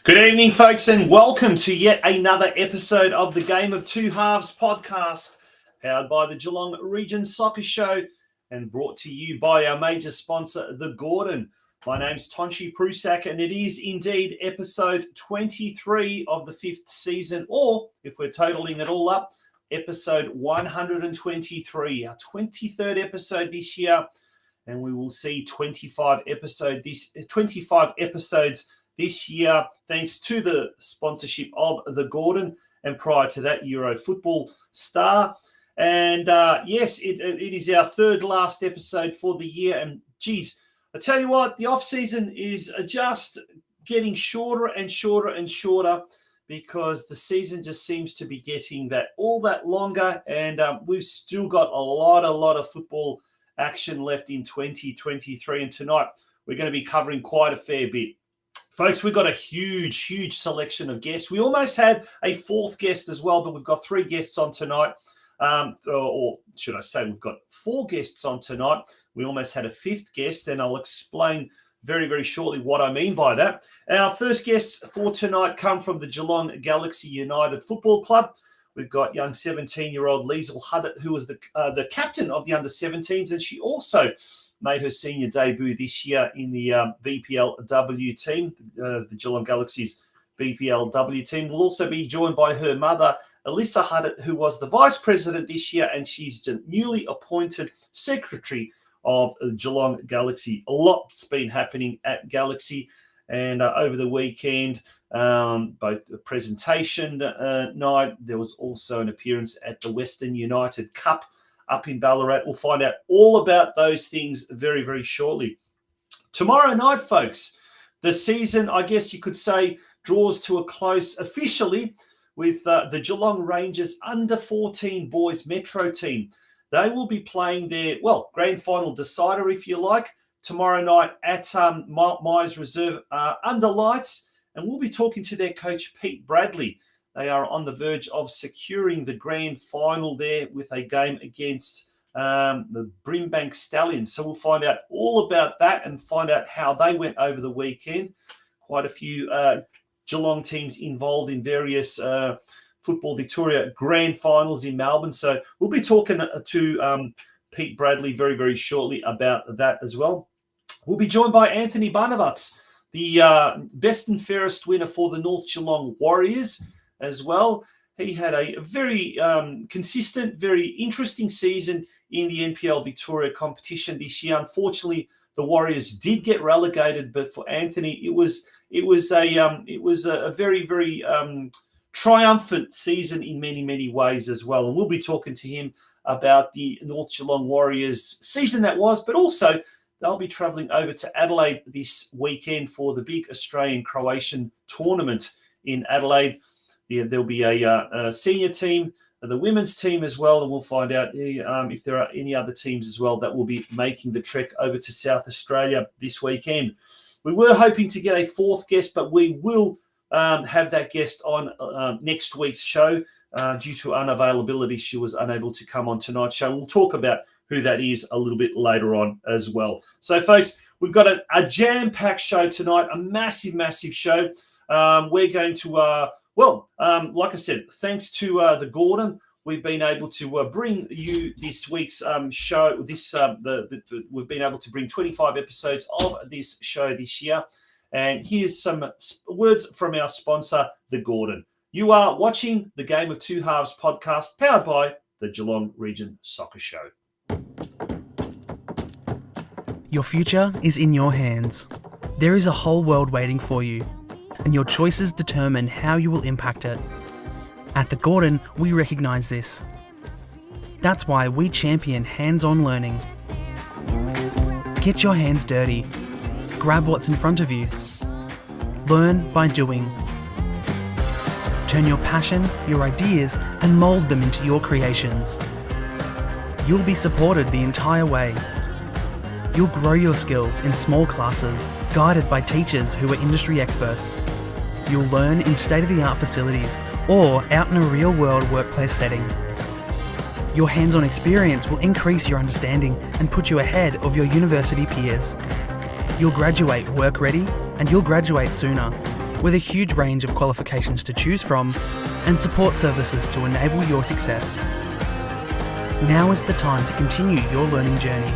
Good evening, folks, and welcome to yet another episode of the Game of Two Halves podcast, powered by the Geelong Region Soccer Show and brought to you by our major sponsor, The Gordon. My name's Tonchi Prusak, and it is indeed episode 23 of the fifth season, or if we're totaling it all up, episode 123, our 23rd episode this year, and we will see 25 episodes this year, thanks to the sponsorship of The Gordon, and prior to that, Euro Football Star. And yes, it is our third last episode for the year. And geez, I tell you what, the off-season is just getting shorter and shorter and shorter, because the season just seems to be getting all that longer. And we've still got a lot of football action left in 2023. And tonight, we're going to be covering quite a fair bit. Folks, we've got a huge selection of guests. We almost had a fourth guest as well, but we've got three guests on tonight. Or should I say we've got four guests on tonight. We almost had a fifth guest, and I'll explain very shortly what I mean by that. Our first guests for tonight come from the Geelong Galaxy United Football Club. We've got young 17-year-old LEISEL HUDDART, who was the captain of the under-17s, and she also made her senior debut this year in the VPLW team, the Geelong Galaxy's VPLW team. Will also be joined by her mother, ELISSA HUDDART, who was the vice president this year, and she's the newly appointed secretary of Geelong Galaxy. A lot's been happening at Galaxy, and over the weekend, both the presentation night, there was also an appearance at the Western United Cup up in Ballarat. We'll find out all about those things very shortly. Tomorrow night, folks, the season, I guess you could say, draws to a close officially with the Geelong Rangers under-14 boys Metro team. They will be playing their, grand final decider, if you like, tomorrow night at Myers Reserve under lights. And we'll be talking to their coach, Pete Bradley. They are on the verge of securing the grand final there with a game against the Brimbank Stallions. So we'll find out all about that and find out how they went over the weekend. Quite a few Geelong teams involved in various Football Victoria grand finals in Melbourne. So we'll be talking to Pete Bradley very shortly about that as well. We'll be joined by Anthony Banovat, the best and fairest winner for the North Geelong Warriors as well. He had a very consistent, very interesting season in the NPL Victoria competition this year. Unfortunately, the Warriors did get relegated, but for Anthony, it was a very triumphant season in many ways as well. And we'll be talking to him about the North Geelong Warriors season that was, but also they'll be travelling over to Adelaide this weekend for the big Australian-Croatian tournament in Adelaide. There'll be a senior team, the women's team as well, and we'll find out if there are any other teams as well that will be making the trek over to South Australia this weekend. We were hoping to get a fourth guest, but we will have that guest on next week's show. Due to unavailability, she was unable to come on tonight's show. We'll talk about who that is a little bit later on as well. So, folks, we've got a jam-packed show tonight, a massive, massive show. We're going to, like I said, thanks to the Gordon, we've been able to bring you this week's show. We've been able to bring 25 episodes of this show this year. And here's some words from our sponsor, the Gordon. You are watching the Game of Two Halves podcast, powered by the Geelong Region Soccer Show. Your future is in your hands. There is a whole world waiting for you, and your choices determine how you will impact it. At the Gordon, we recognise this. That's why we champion hands-on learning. Get your hands dirty. Grab what's in front of you. Learn by doing. Turn your passion, your ideas, and mould them into your creations. You'll be supported the entire way. You'll grow your skills in small classes, guided by teachers who are industry experts. You'll learn in state-of-the-art facilities or out in a real-world workplace setting. Your hands-on experience will increase your understanding and put you ahead of your university peers. You'll graduate work-ready, and you'll graduate sooner, with a huge range of qualifications to choose from and support services to enable your success. Now is the time to continue your learning journey.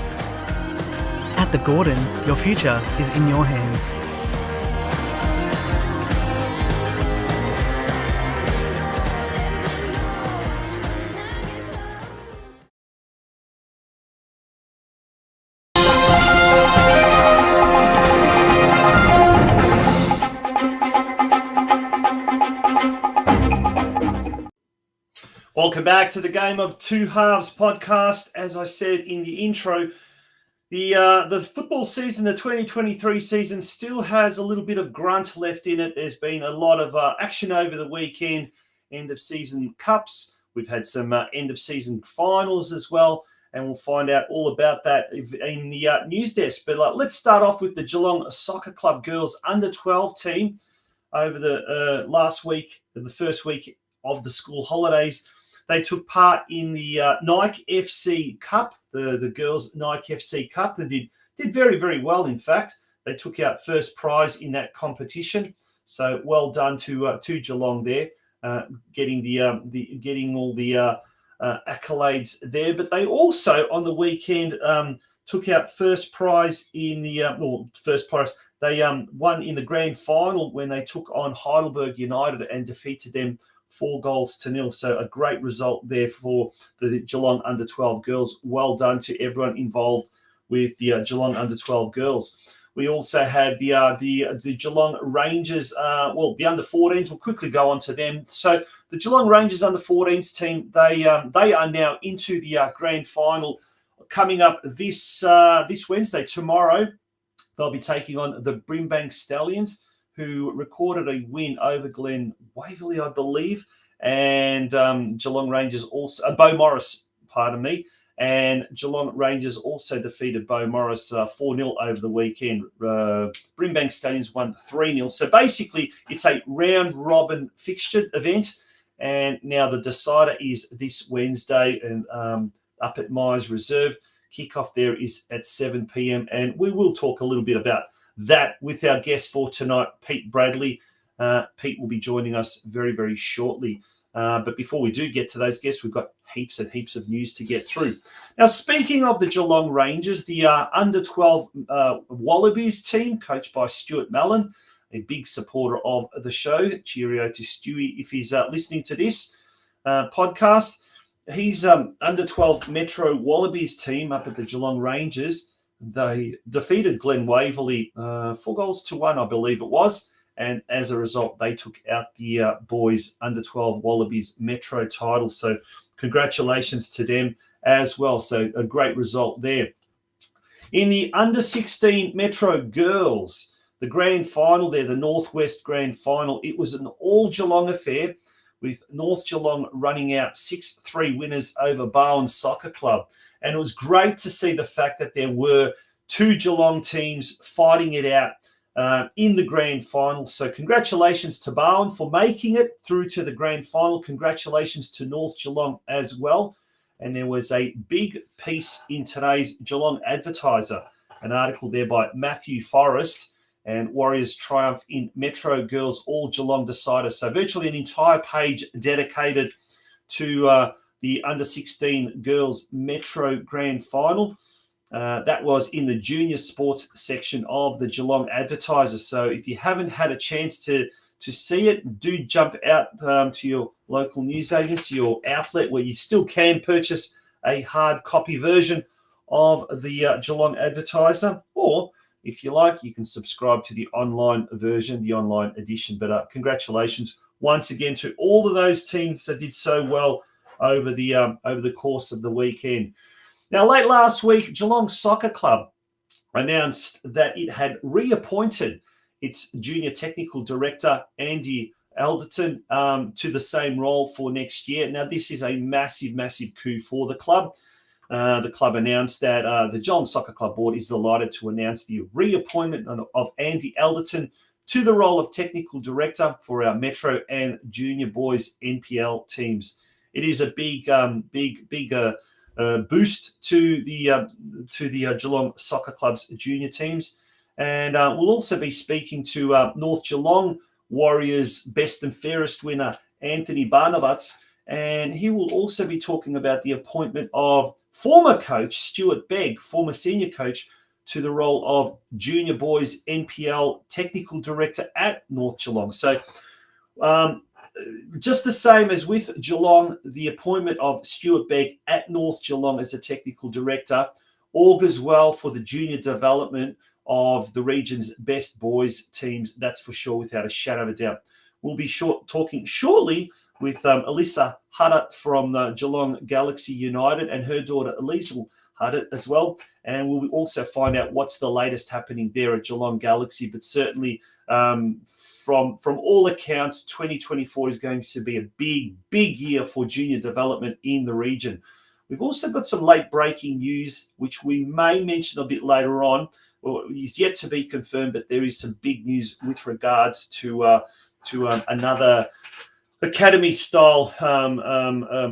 At the Gordon, your future is in your hands. Welcome back to the Game of Two Halves podcast. As I said in the intro, the football season, the 2023 season, still has a little bit of grunt left in it. There's been a lot of action over the weekend, end-of-season cups. We've had some end-of-season finals as well, and we'll find out all about that in the news desk. But let's start off with the Geelong Soccer Club girls under-12 team over the last week, the first week of the school holidays. They took part in the Nike FC Cup, the girls' Nike FC Cup. They did very, very well, in fact. They took out first prize in that competition. So well done to Geelong there, getting all the accolades there. But they also, on the weekend, took out first prize in the first prize. They won in the grand final when they took on Heidelberg United and defeated them 4-0. So a great result there for the Geelong under-12 girls. Well done to everyone involved with the Geelong under-12 girls. We also had the Geelong Rangers, the under-14s. We'll quickly go on to them. So the Geelong Rangers under-14s team, they are now into the grand final coming up this Wednesday. Tomorrow, they'll be taking on the Brimbank Stallions, who recorded a win over Glen Waverley, I believe, and Geelong Rangers also, Beau Morris, pardon me, and Geelong Rangers also defeated Beau Morris 4-0 over the weekend. Brimbank Stallions won 3-0. So basically, it's a round-robin fixture event, and now the decider is this Wednesday and up at Myers Reserve. Kickoff there is at 7 p.m, and we will talk a little bit about that with our guest for tonight, Pete Bradley. Pete will be joining us very, very shortly. But before we do get to those guests, we've got heaps and heaps of news to get through. Now, speaking of the Geelong Rangers, the under-12 Wallabies team, coached by Stuart Mallon, a big supporter of the show. Cheerio to Stewie if he's listening to this podcast. He's under-12 Metro Wallabies team up at the Geelong Rangers. They defeated Glen Waverley 4-1, I believe it was. And as a result, they took out the boys under-12 Wallabies Metro title. So congratulations to them as well. So a great result there. In the under-16 Metro girls, the grand final there, the Northwest grand final, it was an all-Geelong affair with North Geelong running out 6-3 winners over Bowen Soccer Club. And it was great to see the fact that there were two Geelong teams fighting it out in the grand final. So congratulations to Bowen for making it through to the grand final. Congratulations to North Geelong as well. And there was a big piece in today's Geelong Advertiser an article there by Matthew Fairest, and Warriors triumph in Metro Girls All Geelong Decider. So virtually an entire page dedicated to the under-16 girls Metro Grand Final. That was in the junior sports section of the Geelong Advertiser. So if you haven't had a chance to see it, do jump out to your local news agency, your outlet, where you still can purchase a hard copy version of the Geelong Advertiser, or if you like, you can subscribe to the online version, the online edition. But congratulations once again to all of those teams that did so well over the course of the weekend. Now, late last week, Geelong Soccer Club announced that it had reappointed its junior technical director, Andy Alderton, to the same role for next year. Now, this is a massive, massive coup for the club. The club announced that the Geelong Soccer Club board is delighted to announce the reappointment of Andy Alderton to the role of technical director for our Metro and Junior Boys NPL teams. It is a big boost to the Geelong Soccer Club's junior teams, and we'll also be speaking to North Geelong Warriors Best and Fairest winner Anthony Banovac, and he will also be talking about the appointment of former coach Stuart Begg, former senior coach, to the role of Junior Boys NPL Technical Director at North Geelong. So just the same as with Geelong, the appointment of Stuart Begg at North Geelong as a technical director augurs well for the junior development of the region's best boys teams, that's for sure, without a shadow of a doubt. We'll be talking shortly with ELISSA HUDDART from the Geelong Galaxy United and her daughter ELISSA HUDDART as well. And we'll also find out what's the latest happening there at Geelong Galaxy. But certainly from all accounts, 2024 is going to be a big year for junior development in the region. We've also got some late breaking news, which we may mention a bit later on. Well, it's yet to be confirmed, but there is some big news with regards to another academy-style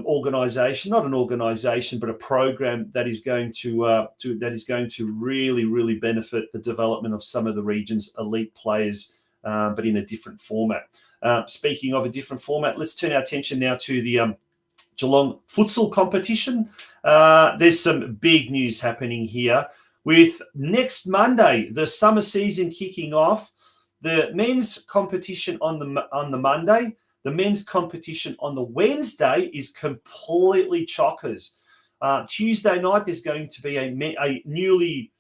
organisation, not an organisation, but a program that is going to really benefit the development of some of the region's elite players, but in a different format. Speaking of a different format, let's turn our attention now to the Geelong futsal competition. There's some big news happening here. With next Monday, the summer season kicking off, the men's competition on the Monday, the men's competition on the Wednesday is completely chockers. Tuesday night, there's going to be a newly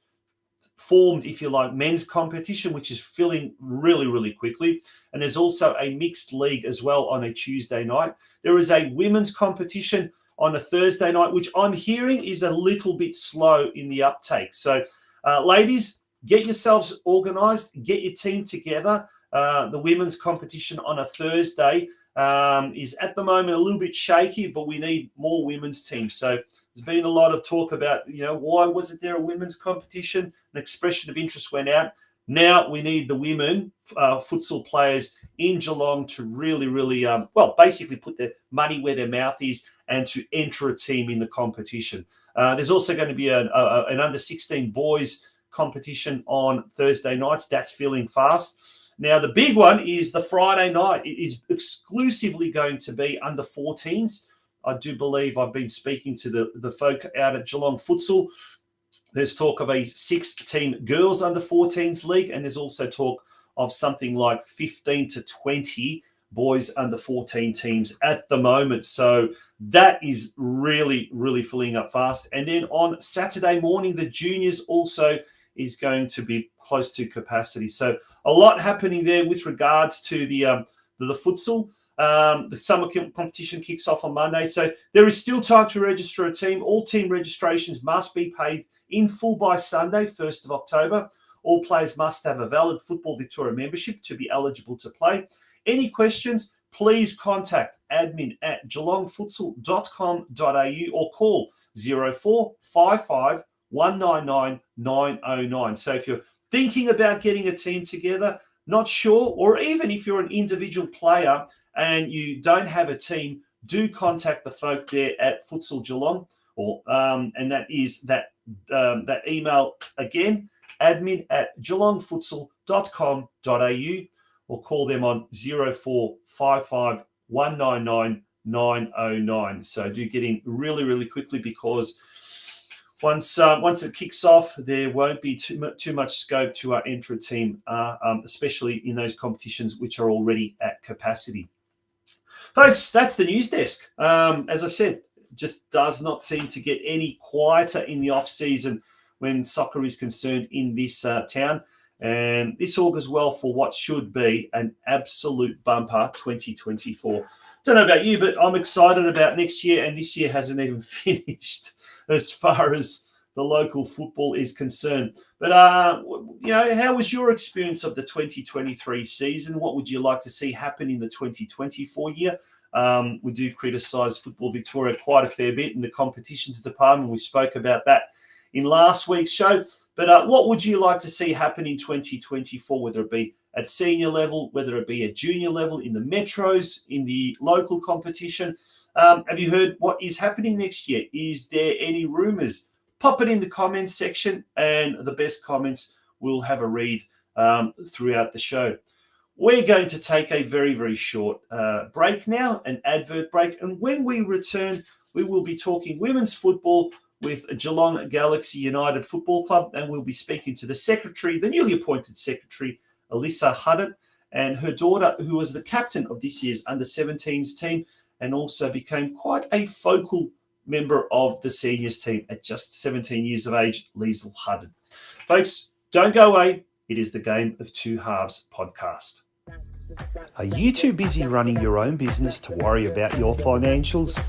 formed, if you like, men's competition, which is filling really quickly. And there's also a mixed league as well on a Tuesday night. There is a women's competition on a Thursday night, which I'm hearing is a little bit slow in the uptake. So, ladies, get yourselves organised, get your team together. The women's competition on a Thursday is at the moment a little bit shaky, but we need more women's teams. So there's been a lot of talk about, why wasn't there a women's competition? An expression of interest went out. Now we need the women futsal players in Geelong to really, basically put their money where their mouth is and to enter a team in the competition. There's also going to be an under-16 boys competition on Thursday nights. That's filling fast. Now, the big one is the Friday night. It is exclusively going to be under 14s. I do believe I've been speaking to the folk out at Geelong Futsal. There's talk of a 6-team girls under 14s league, and there's also talk of something like 15 to 20 boys under 14 teams at the moment. So that is really filling up fast. And then on Saturday morning, the juniors also is going to be close to capacity. So a lot happening there with regards to the futsal. The summer competition kicks off on Monday. So there is still time to register a team. All team registrations must be paid in full by Sunday, 1st of October. All players must have a valid Football Victoria membership to be eligible to play. Any questions, please contact admin@geelongfutsal.com.au or call 0455 199 909. So if you're thinking about getting a team together, not sure, or even if you're an individual player and you don't have a team, do contact the folk there at Futsal Geelong, or and that is that email again, admin@geelongfutsal.com.au or call them on 0455 199 909. So do get in really, really quickly, because once it kicks off, there won't be too much scope to enter a team, especially in those competitions which are already at capacity. Folks, that's the news desk. As I said, just does not seem to get any quieter in the off-season when soccer is concerned in this town. And this augurs well for what should be an absolute bumper 2024. Don't know about you, but I'm excited about next year, and this year hasn't even finished as far as the local football is concerned. But, how was your experience of the 2023 season? What would you like to see happen in the 2024 year? We do criticise Football Victoria quite a fair bit in the competitions department. We spoke about that in last week's show. But what would you like to see happen in 2024, whether it be at senior level, whether it be at junior level, in the metros, in the local competition? Have you heard what is happening next year? Is there any rumours? Pop it in the comments section, and the best comments we'll have a read throughout the show. We're going to take a very, very short break now, an advert break. And when we return, we will be talking women's football with Geelong Galaxy United Football Club, and we'll be speaking to the secretary, the newly appointed secretary, ELISSA HUDDART, and her daughter, who was the captain of this year's under-17s team and also became quite a focal member of the seniors team at just 17 years of age, LEISEL HUDDART. Folks, don't go away. It is the Game of Two Halves podcast. Are you too busy running your own business to worry about your financials?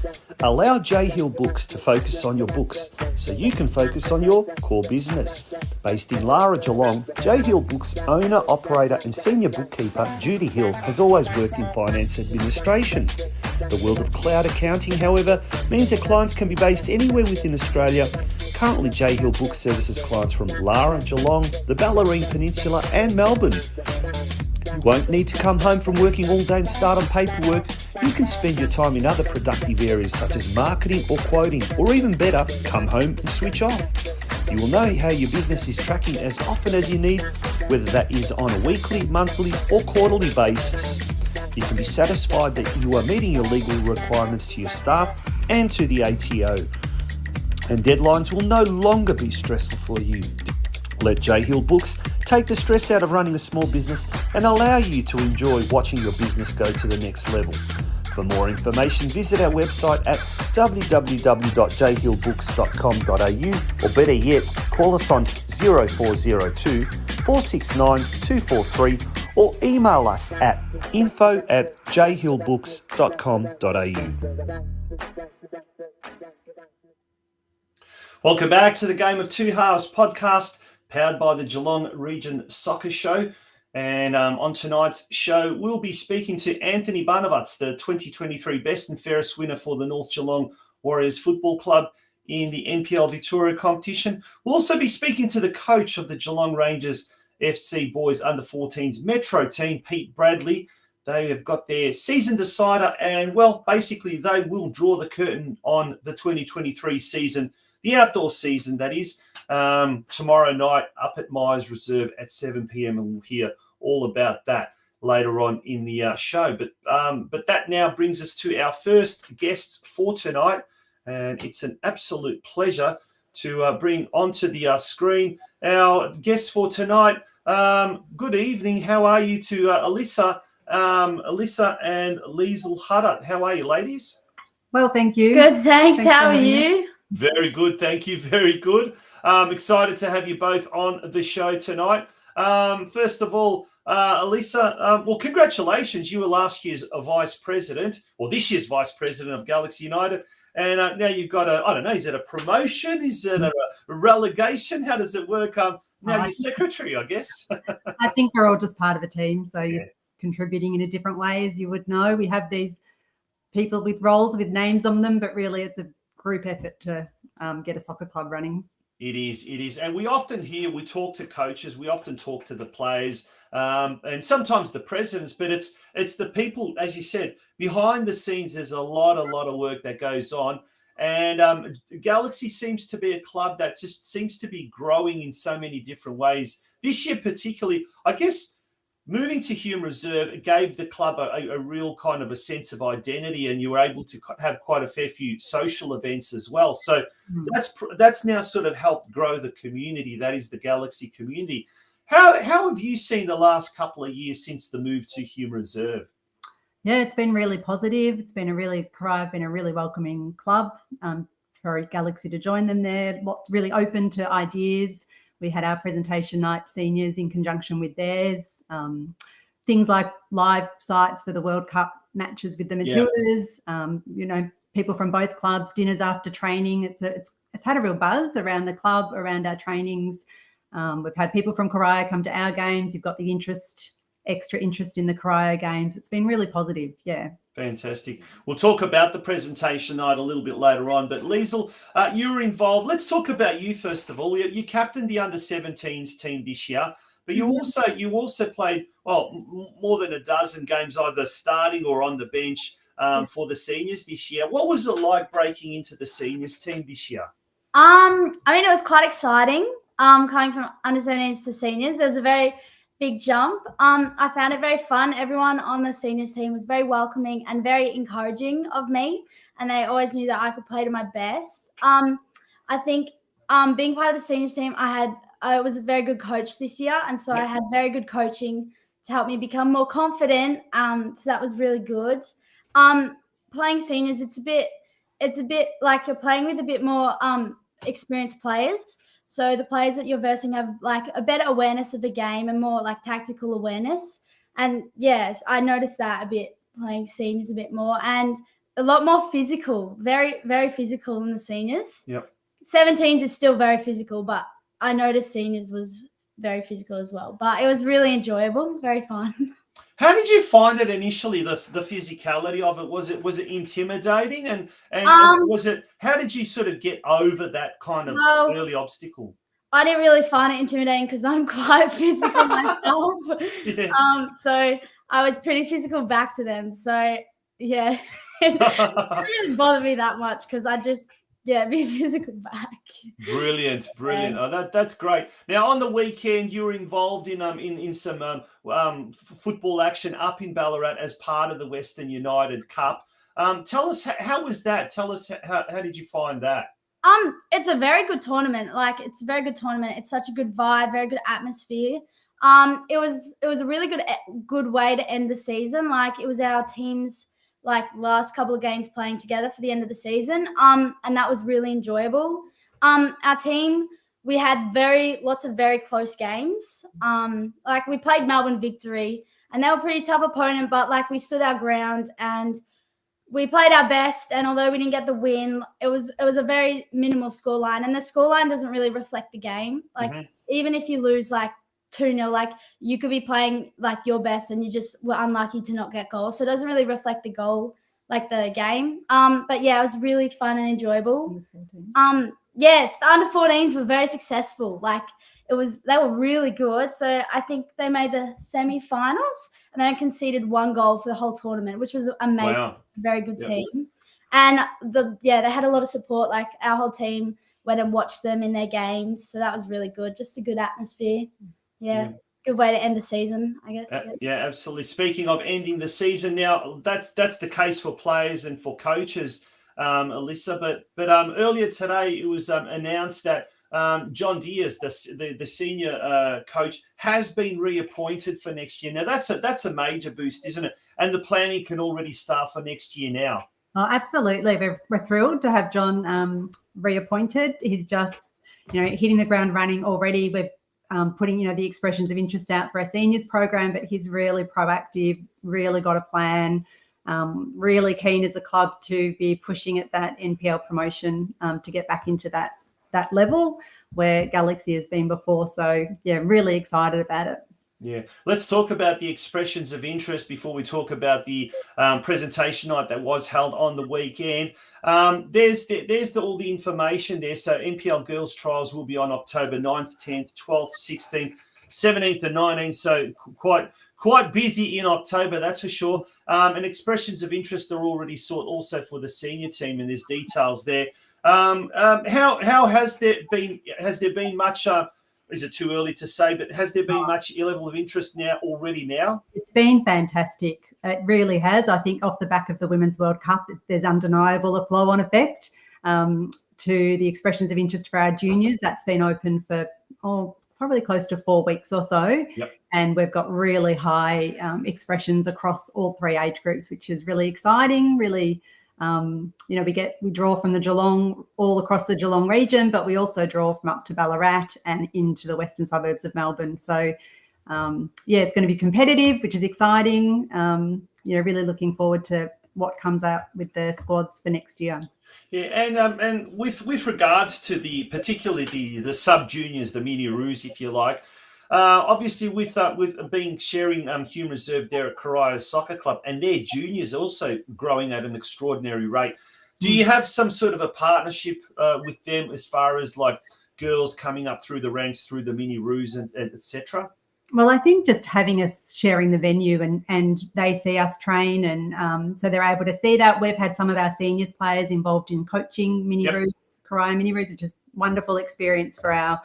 Allow J Hill Books to focus on your books so you can focus on your core business. Based in Lara, Geelong, J Hill Books owner, operator and senior bookkeeper Judy Hill has always worked in finance administration. The world of cloud accounting, however, means that clients can be based anywhere within Australia. Currently, J Hill Books services clients from Lara, Geelong, the Bellarine Peninsula and Melbourne. You won't need to come home from working all day and start on paperwork. You can spend your time in other productive areas such as marketing or quoting, or even better, come home and switch off. You will know how your business is tracking as often as you need, whether that is on a weekly, monthly or quarterly basis. You can be satisfied that you are meeting your legal requirements to your staff and to the ATO. And deadlines will no longer be stressful for you. Let J Hill Books take the stress out of running a small business and allow you to enjoy watching your business go to the next level. For more information, visit our website at www.jhillbooks.com.au, or better yet, call us on 0402 469 243 or email us at info@jhillbooks.com.au. Welcome back to the Game of Two Halves podcast, powered by the Geelong Region Soccer Show. And on tonight's show, we'll be speaking to Anthony Banovac, the 2023 Best and Fairest winner for the North Geelong Warriors Football Club in the NPL Victoria competition. We'll also be speaking to the coach of the Geelong Rangers FC Boys Under-14s Metro team, Pete Bradley. They have got their season decider, and, well, basically they will draw the curtain on the 2023 season, the outdoor season, that is, tomorrow night up at Myers Reserve at 7 p.m, and we'll hear all about that later on in the show. But that now brings us to our first guests for tonight, and it's an absolute pleasure to bring onto the screen our guests for tonight. Good evening. How are you to ELISSA and LEISEL HUDDART? How are you, ladies? Well, thank you. Good, thanks. How are you? Very good, thank you. Very good. Excited to have you both on the show tonight. First of all, ELISSA, well, congratulations. You were last year's vice president, or this year's vice president of Galaxy United. And now you've got I don't know, is it a promotion? Is it a relegation? How does it work? Now you're secretary, I guess. I think we're all just part of a team. So you're contributing in a different way, as you would know. We have these people with roles with names on them, but really it's a group effort to get a soccer club running. It is. And we often hear, we talk to coaches, we often talk to the players, and sometimes the presidents, but it's the people, as you said, behind the scenes. There's a lot of work that goes on. And Galaxy seems to be a club that just seems to be growing in so many different ways. This year particularly, I guess, moving to Hume Reserve gave the club a real kind of a sense of identity, and you were able to have quite a fair few social events as well. So that's now sort of helped grow the community. That is the Galaxy community. How have you seen the last couple of years since the move to Hume Reserve? Yeah, it's been really positive. It's been a really welcoming club for Galaxy to join them there. Really open to ideas. We had our presentation night seniors in conjunction with theirs. Things like live sites for the World Cup matches with the Matildas. People from both clubs, dinners after training. It's had a real buzz around the club, around our trainings. We've had people from Corio come to our games. You've got the extra interest in the Corio games. It's been really positive, yeah. Fantastic. We'll talk about the presentation night a little bit later on, but Liesl, you were involved. Let's talk about you first of all. You captained the under-17s team this year, but you also played, more than a dozen games either starting or on the bench for the seniors this year. What was it like breaking into the seniors team this year? It was quite exciting coming from under-17s to seniors. It was a very big jump. I found it very fun. Everyone on the seniors team was very welcoming and very encouraging of me, and they always knew that I could play to my best. I think being part of the seniors team, I was a very good coach this year, and so I had very good coaching to help me become more confident. So that was really good. Playing seniors, it's a bit like you're playing with a bit more experienced players. So the players that you're versing have like a better awareness of the game and more like tactical awareness. And yes, I noticed that a bit playing seniors a bit more and a lot more physical, very, very physical in the seniors. Yep. 17s is still very physical, but I noticed seniors was very physical as well. But it was really enjoyable, very fun. How did you find it initially, the physicality of it? Was it intimidating? And was it, how did you sort of get over that kind of early obstacle? I didn't really find it intimidating because I'm quite physical myself. Yeah. So I was pretty physical back to them. So, yeah, it didn't really bother me that much because I just, be physical back. Brilliant. Oh, that's great. Now, on the weekend, you were involved in some football action up in Ballarat as part of the Western United Cup. Tell us, how was that? Tell us, how did you find that? It's a very good tournament. It's a very good tournament. It's such a good vibe, very good atmosphere. It was a really good way to end the season. It was our team's last couple of games playing together for the end of the season. And that was really enjoyable. Our team, we had lots of very close games. We played Melbourne Victory and they were a pretty tough opponent, but we stood our ground and we played our best. And although we didn't get the win, it was a very minimal scoreline, and the scoreline doesn't really reflect the game. Even if you lose 2-0, you could be playing your best and you just were unlucky to not get goals. So it doesn't really reflect the goal, the game. But yeah, it was really fun and enjoyable. Yes, the under-14s were very successful. They were really good. So I think they made the semi-finals and they conceded 1 goal for the whole tournament, which was amazing. Wow. Very good team. And they had a lot of support. Our whole team went and watched them in their games. So that was really good. Just a good atmosphere. Yeah, good way to end the season, I guess. Yeah, absolutely. Speaking of ending the season, now that's the case for players and for coaches, Elissa. But earlier today it was announced that John Diaz, the senior coach, has been reappointed for next year. Now that's a major boost, isn't it? And the planning can already start for next year now. Oh, absolutely. We're thrilled to have John reappointed. He's just hitting the ground running already. We're putting, the expressions of interest out for our seniors program, but he's really proactive, really got a plan, really keen as a club to be pushing at that NPL promotion to get back into that level where Galaxy has been before. So, yeah, really excited about it. Yeah. Let's talk about the expressions of interest before we talk about the presentation night that was held on the weekend. There's all the information there. So NPL girls trials will be on October 9th, 10th, 12th, 16th. 17th and 19th. So quite busy in October, that's for sure. And expressions of interest are already sought also for the senior team, and there's details there. How has there been much? Is it too early to say? But has there been much level of interest already now? It's been fantastic. It really has. I think off the back of the Women's World Cup, there's undeniable a flow-on effect to the expressions of interest for our juniors. That's been open for probably close to 4 weeks or so. Yep. And we've got really high expressions across all 3 age groups, which is really exciting. Really, we draw from the Geelong, all across the Geelong region, but we also draw from up to Ballarat and into the western suburbs of Melbourne. So, it's going to be competitive, which is exciting. Really looking forward to what comes out with the squads for next year. Yeah, and with regards to particularly the sub juniors, the mini roos, if you like, obviously with sharing Hume Reserve there at Corio Soccer Club, and their juniors also growing at an extraordinary rate. Do you have some sort of a partnership with them as far as like girls coming up through the ranks through the mini roos and etc.? Well, I think just having us sharing the venue and they see us train, and so they're able to see that. We've had some of our seniors players involved in coaching mini roos, Corio mini roos, which is wonderful experience for our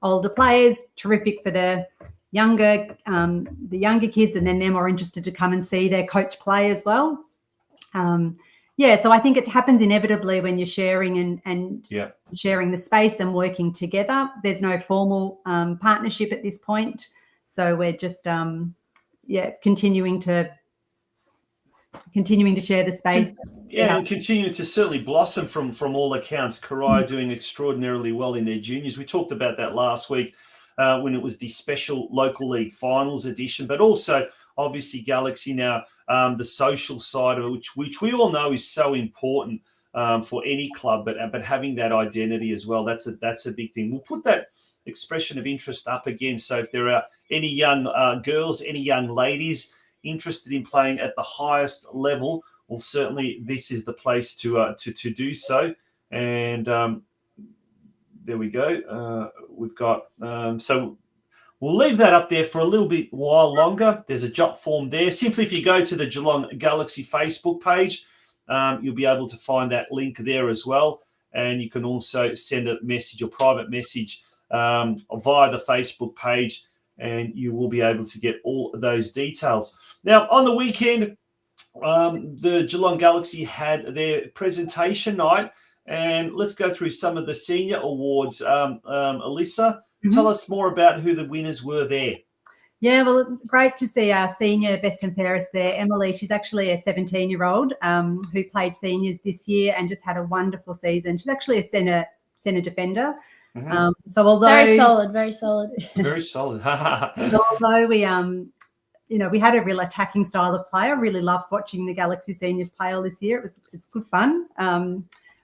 older players, terrific for the younger kids, and then they're more interested to come and see their coach play as well. So I think it happens inevitably when you're sharing and sharing the space and working together. There's no formal partnership at this point. So we're just continuing to share the space. And continuing to certainly blossom from all accounts. Corio doing extraordinarily well in their juniors. We talked about that last week when it was the special local league finals edition, but also obviously Galaxy now, the social side of it, which we all know is so important for any club, but having that identity as well, that's a big thing. We'll put that expression of interest up again. So if there are any young girls, any young ladies interested in playing at the highest level, well, certainly this is the place to do so. And there we go. We've got so we'll leave that up there for a little bit while longer. There's a jot form there. Simply, if you go to the Geelong Galaxy Facebook page, you'll be able to find that link there as well. And you can also send a message or private message via the Facebook page, and you will be able to get all of those details. Now, on the weekend, the Geelong Galaxy had their presentation night, and let's go through some of the senior awards. Elissa, tell us more about who the winners were there. Yeah, well, great to see our senior best and fairest there. Emily, she's actually a 17-year-old who played seniors this year and just had a wonderful season. She's actually a centre defender. So although very solid. Very solid. Although we we had a real attacking style of play. I really loved watching the Galaxy seniors play all this year. It's good fun.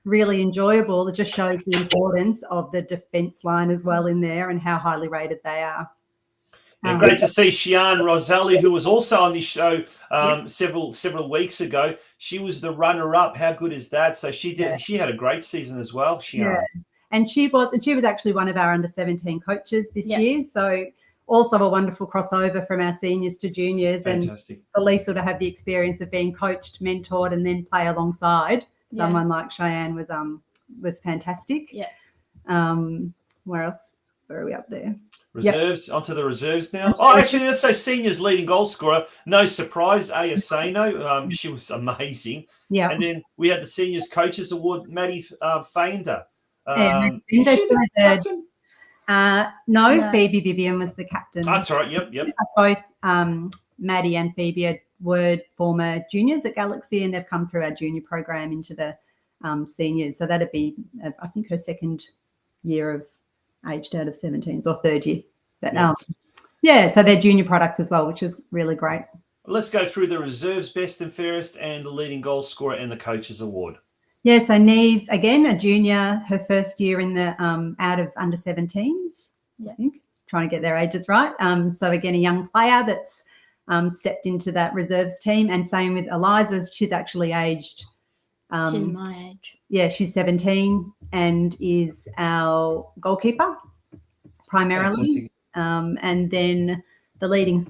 Really enjoyable. It just shows the importance of the defence line as well in there and how highly rated they are. Yeah, great to see Shian Roselli, who was also on this show several weeks ago. She was the runner-up. How good is that? So she had a great season as well, Shian. Yeah. And she was actually one of our under-17 coaches this year. So also a wonderful crossover from our seniors to juniors. Fantastic. And for Lisa to have the experience of being coached, mentored, and then play alongside someone like Cheyenne was fantastic. Yeah. Where else? Where are we up there? Reserves, onto the reserves now. Oh, actually, let's say seniors leading goal scorer. No surprise, Ayaseno. She was amazing. Yeah. And then we had the seniors coaches award, Maddie Faender. No, Phoebe Vivian was the captain. That's right. Yep. Both Maddie and Phoebe were former juniors at Galaxy, and they've come through our junior program into the seniors. So that'd be, I think, her second year of aged out of 17s or third year. But so they're junior products as well, which is really great. Let's go through the reserves, best and fairest, and the leading goal scorer and the coaches award. Yeah, so Neve, again, a junior, her first year in the out of under 17s, I think, trying to get their ages right. So, again, a young player that's stepped into that reserves team. And same with Eliza, she's actually aged. She's my age. Yeah, she's 17 and is our goalkeeper primarily. And then the leading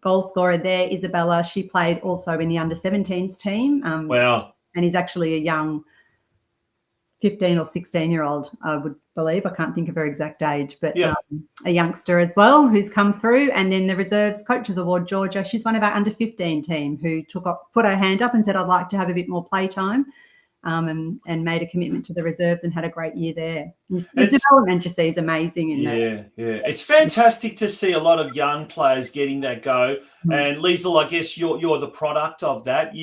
goal scorer there, Isabella, she played also in the under-17s team. Wow. And is actually a young 15 or 16-year-old, I would believe. I can't think of her exact age, but Yeah. A youngster as well who's come through. And then the Reserves Coaches Award, Georgia, she's one of our under-15 team who put her hand up and said, I'd like to have a bit more play time, and made a commitment to the reserves and had a great year there. The development you see is amazing in there. Yeah. It's fantastic to see a lot of young players getting that go. And LEISEL, I guess you're the product of that.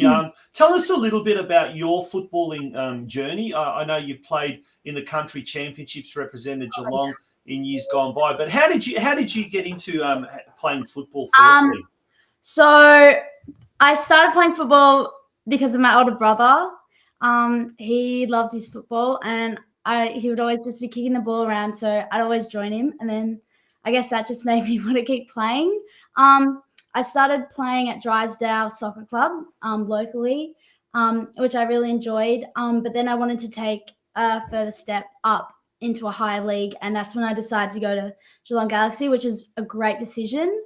Tell us a little bit about your footballing journey. I know you've played in the country championships, represented Geelong in years gone by. But how did you get into playing football firstly? So I started playing football because of my older brother. He loved his football, and he would always just be kicking the ball around, so I'd always join him. And then I guess that just made me want to keep playing. I started playing at Drysdale Soccer Club locally, which I really enjoyed. But then I wanted to take a further step up into a higher league, and that's when I decided to go to Geelong Galaxy, which is a great decision.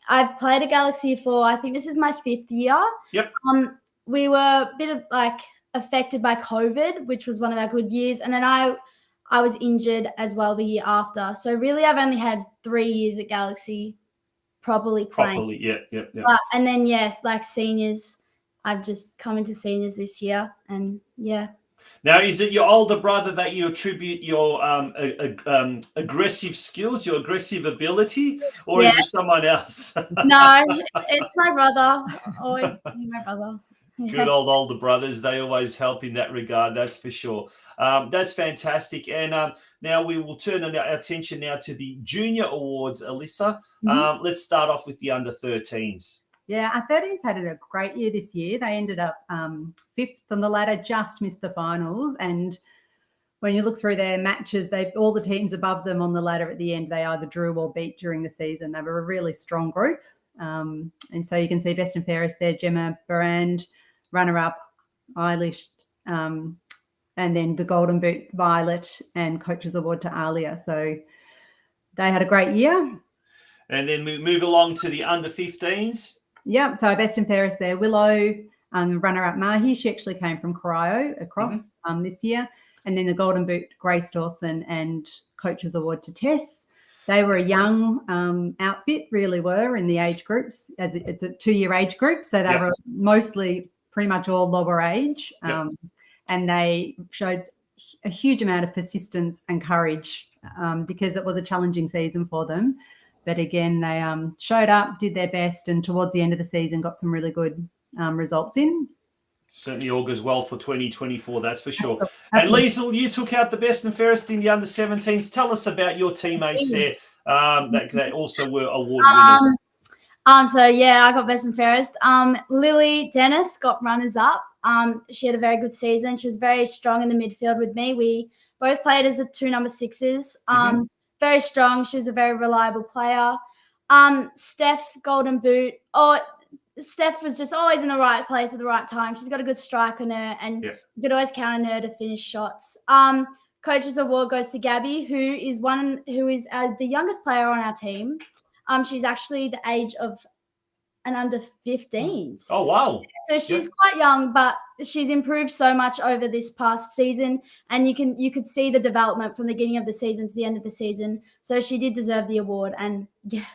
I've played at Galaxy for, I think this is my 5th year. Yep. We were a bit of affected by COVID, which was one of our good years. And then I was injured as well the year after. So really I've only had 3 years at Galaxy properly playing. Yeah. And then, yes, seniors, I've just come into seniors this year. And yeah. Now, is it your older brother that you attribute your aggressive skills, your aggressive ability, or is it someone else? No, it's my brother. Always my brother. Good old older brothers. They always help in that regard, that's for sure. That's fantastic. And now we will turn our attention now to the junior awards, ELISSA. Let's start off with the under-13s. Yeah, our 13s had a great year this year. They ended up 5th on the ladder, just missed the finals. And when you look through their matches, all the teams above them on the ladder at the end, they either drew or beat during the season. They were a really strong group. And so you can see best and fairest there, Gemma Barand, runner-up, Eilish, and then the Golden Boot, Violet, and Coaches Award to Alia. So they had a great year. And then we move along to the under-15s. Yeah, so best and fairest there, Willow, runner-up Mahi. She actually came from Corio across this year. And then the Golden Boot, Grace Dawson, and Coaches Award to Tess. They were a young outfit, really were, in the age groups, as it's a 2-year age group. So they were mostly pretty much all lower age. And they showed a huge amount of persistence and courage because it was a challenging season for them. But again, they showed up, did their best, and towards the end of the season got some really good results in. Certainly augurs well for 2024, that's for sure. And LEISEL, you took out the best and fairest in the under-17s. Tell us about your teammates there that also were award winners. So yeah, I got best and fairest. Lily Dennis got runners up. She had a very good season. She was very strong in the midfield with me. We both played as the 2 number 6s. Very strong. She was a very reliable player. Steph, Golden Boot. Steph was just always in the right place at the right time. She's got a good strike on her, and you could always count on her to finish shots. Coaches Award goes to Gabby, who is the youngest player on our team. She's actually the age of an under-15s. Oh, wow. So she's quite young, but she's improved so much over this past season, and you could see the development from the beginning of the season to the end of the season. So she did deserve the award, and yeah.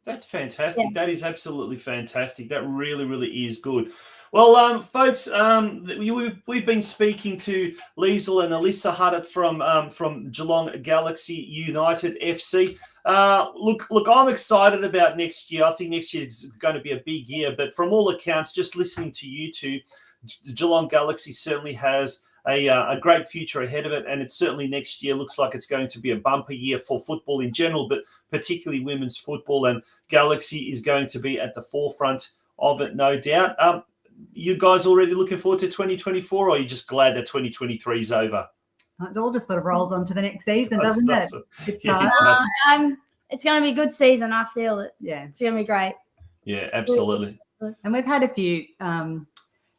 That's fantastic. Yeah. That is absolutely fantastic. That really, really is good. Well, folks, we've been speaking to LEISEL and ELISSA HUDDART from Geelong Galaxy United FC. Look, I'm excited about next year. I think next year is going to be a big year. But from all accounts, just listening to you two, Geelong Galaxy certainly has a great future ahead of it. And it certainly next year looks like it's going to be a bumper year for football in general, but particularly women's football. And Galaxy is going to be at the forefront of it, no doubt. You guys already looking forward to 2024, or are you just glad that 2023 is over? It all just sort of rolls on to the next season, doesn't it? It's going to be a good season. I feel it. Yeah. It's going to be great. Yeah, absolutely. And we've had a few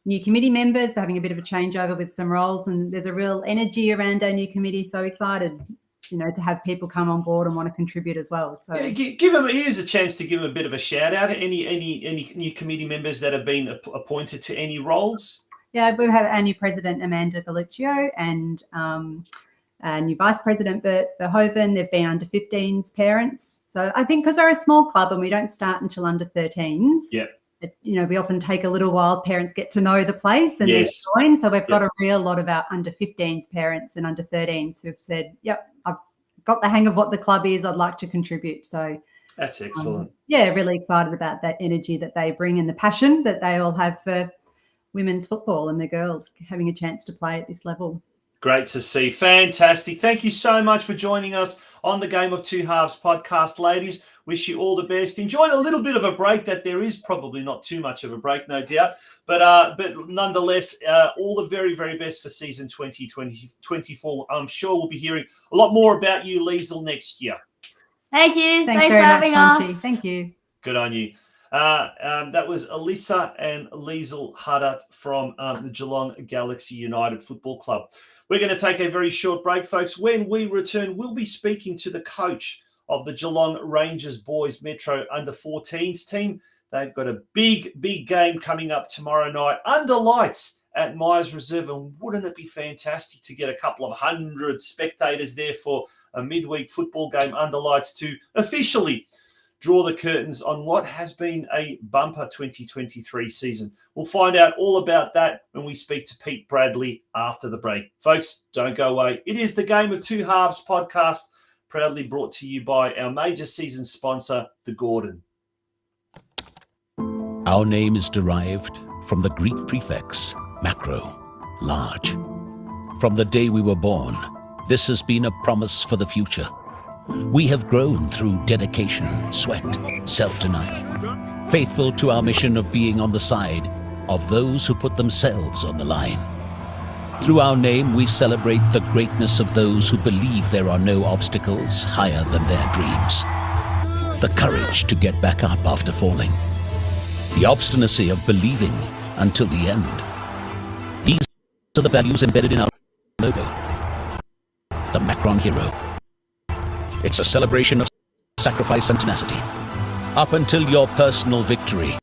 new committee members. We're having a bit of a changeover with some roles, and there's a real energy around our new committee. So excited to have people come on board and want to contribute as well. So yeah, give them. Here's a chance to give them a bit of a shout out. Any new committee members that have been appointed to any roles? Yeah, we have our new president, Amanda Galluccio, and our new vice president, Bert Verhoeven. They've been under 15s parents. So I think because we're a small club and we don't start until under 13s, we often take a little while. Parents get to know the place and then join. So we've got a real lot of our under 15s parents and under 13s who've said, yep, I've got the hang of what the club is. I'd like to contribute. So that's excellent. Really excited about that energy that they bring and the passion that they all have for women's football and the girls having a chance to play at this level. Great to see. Fantastic. Thank you so much for joining us on the Game of Two Halves podcast, ladies. Wish you all the best. Enjoy a little bit of a break that there is probably not too much of a break, no doubt. But nonetheless, all the very, very best for season 2024. I'm sure we'll be hearing a lot more about you, Liesel, next year. Thank you. Thanks very for having much, us. Thank you. Good on you. That was ELISSA and LEISEL HUDDART from the Geelong Galaxy United Football Club. We're going to take a very short break, folks. When we return, we'll be speaking to the coach of the Geelong Rangers Boys Metro Under-14s team. They've got a big, big game coming up tomorrow night under lights at Myers Reserve. And wouldn't it be fantastic to get a couple of 100 spectators there for a midweek football game under lights to officially draw the curtains on what has been a bumper 2023 season. We'll find out all about that when we speak to Pete Bradley after the break. Folks, don't go away. It is the Game of Two Halves podcast, proudly brought to you by our major season sponsor, The Gordon. Our name is derived from the Greek prefix, macro, large. From the day we were born, this has been a promise for the future. We have grown through dedication, sweat, self-denial, faithful to our mission of being on the side of those who put themselves on the line. Through our name, we celebrate the greatness of those who believe there are no obstacles higher than their dreams. The courage to get back up after falling. The obstinacy of believing until the end. These are the values embedded in our logo. The Macron Hero. It's a celebration of sacrifice and tenacity. Up until your personal victory.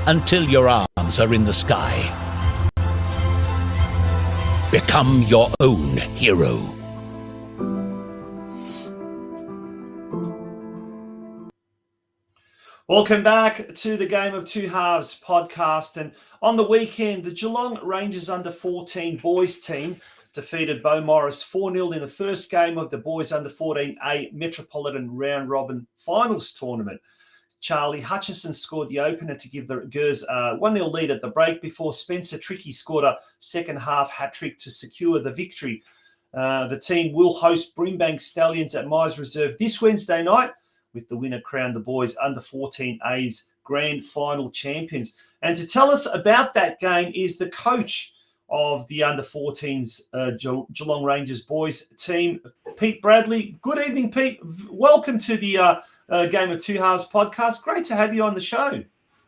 Until your arms are in the sky. Become your own hero. Welcome back to the Game of Two Halves podcast. And on the weekend, the Geelong Rangers Under-14 boys team defeated Beaumaris 4-0 in the first game of the boys Under-14A Metropolitan Round Robin Finals tournament. Charlie Hutchison scored the opener to give the Gers a 1-0 lead at the break before Spencer Trickey scored a second-half hat-trick to secure the victory. The team will host Brimbank Stallions at Myers Reserve this Wednesday night, with the winner crowned the boys Under-14A's grand final champions. And to tell us about that game is the coach of the Under-14s Geelong Rangers boys team, Pete Bradley. Good evening, Pete. Welcome to the Game of Two Halves podcast. Great to have you on the show.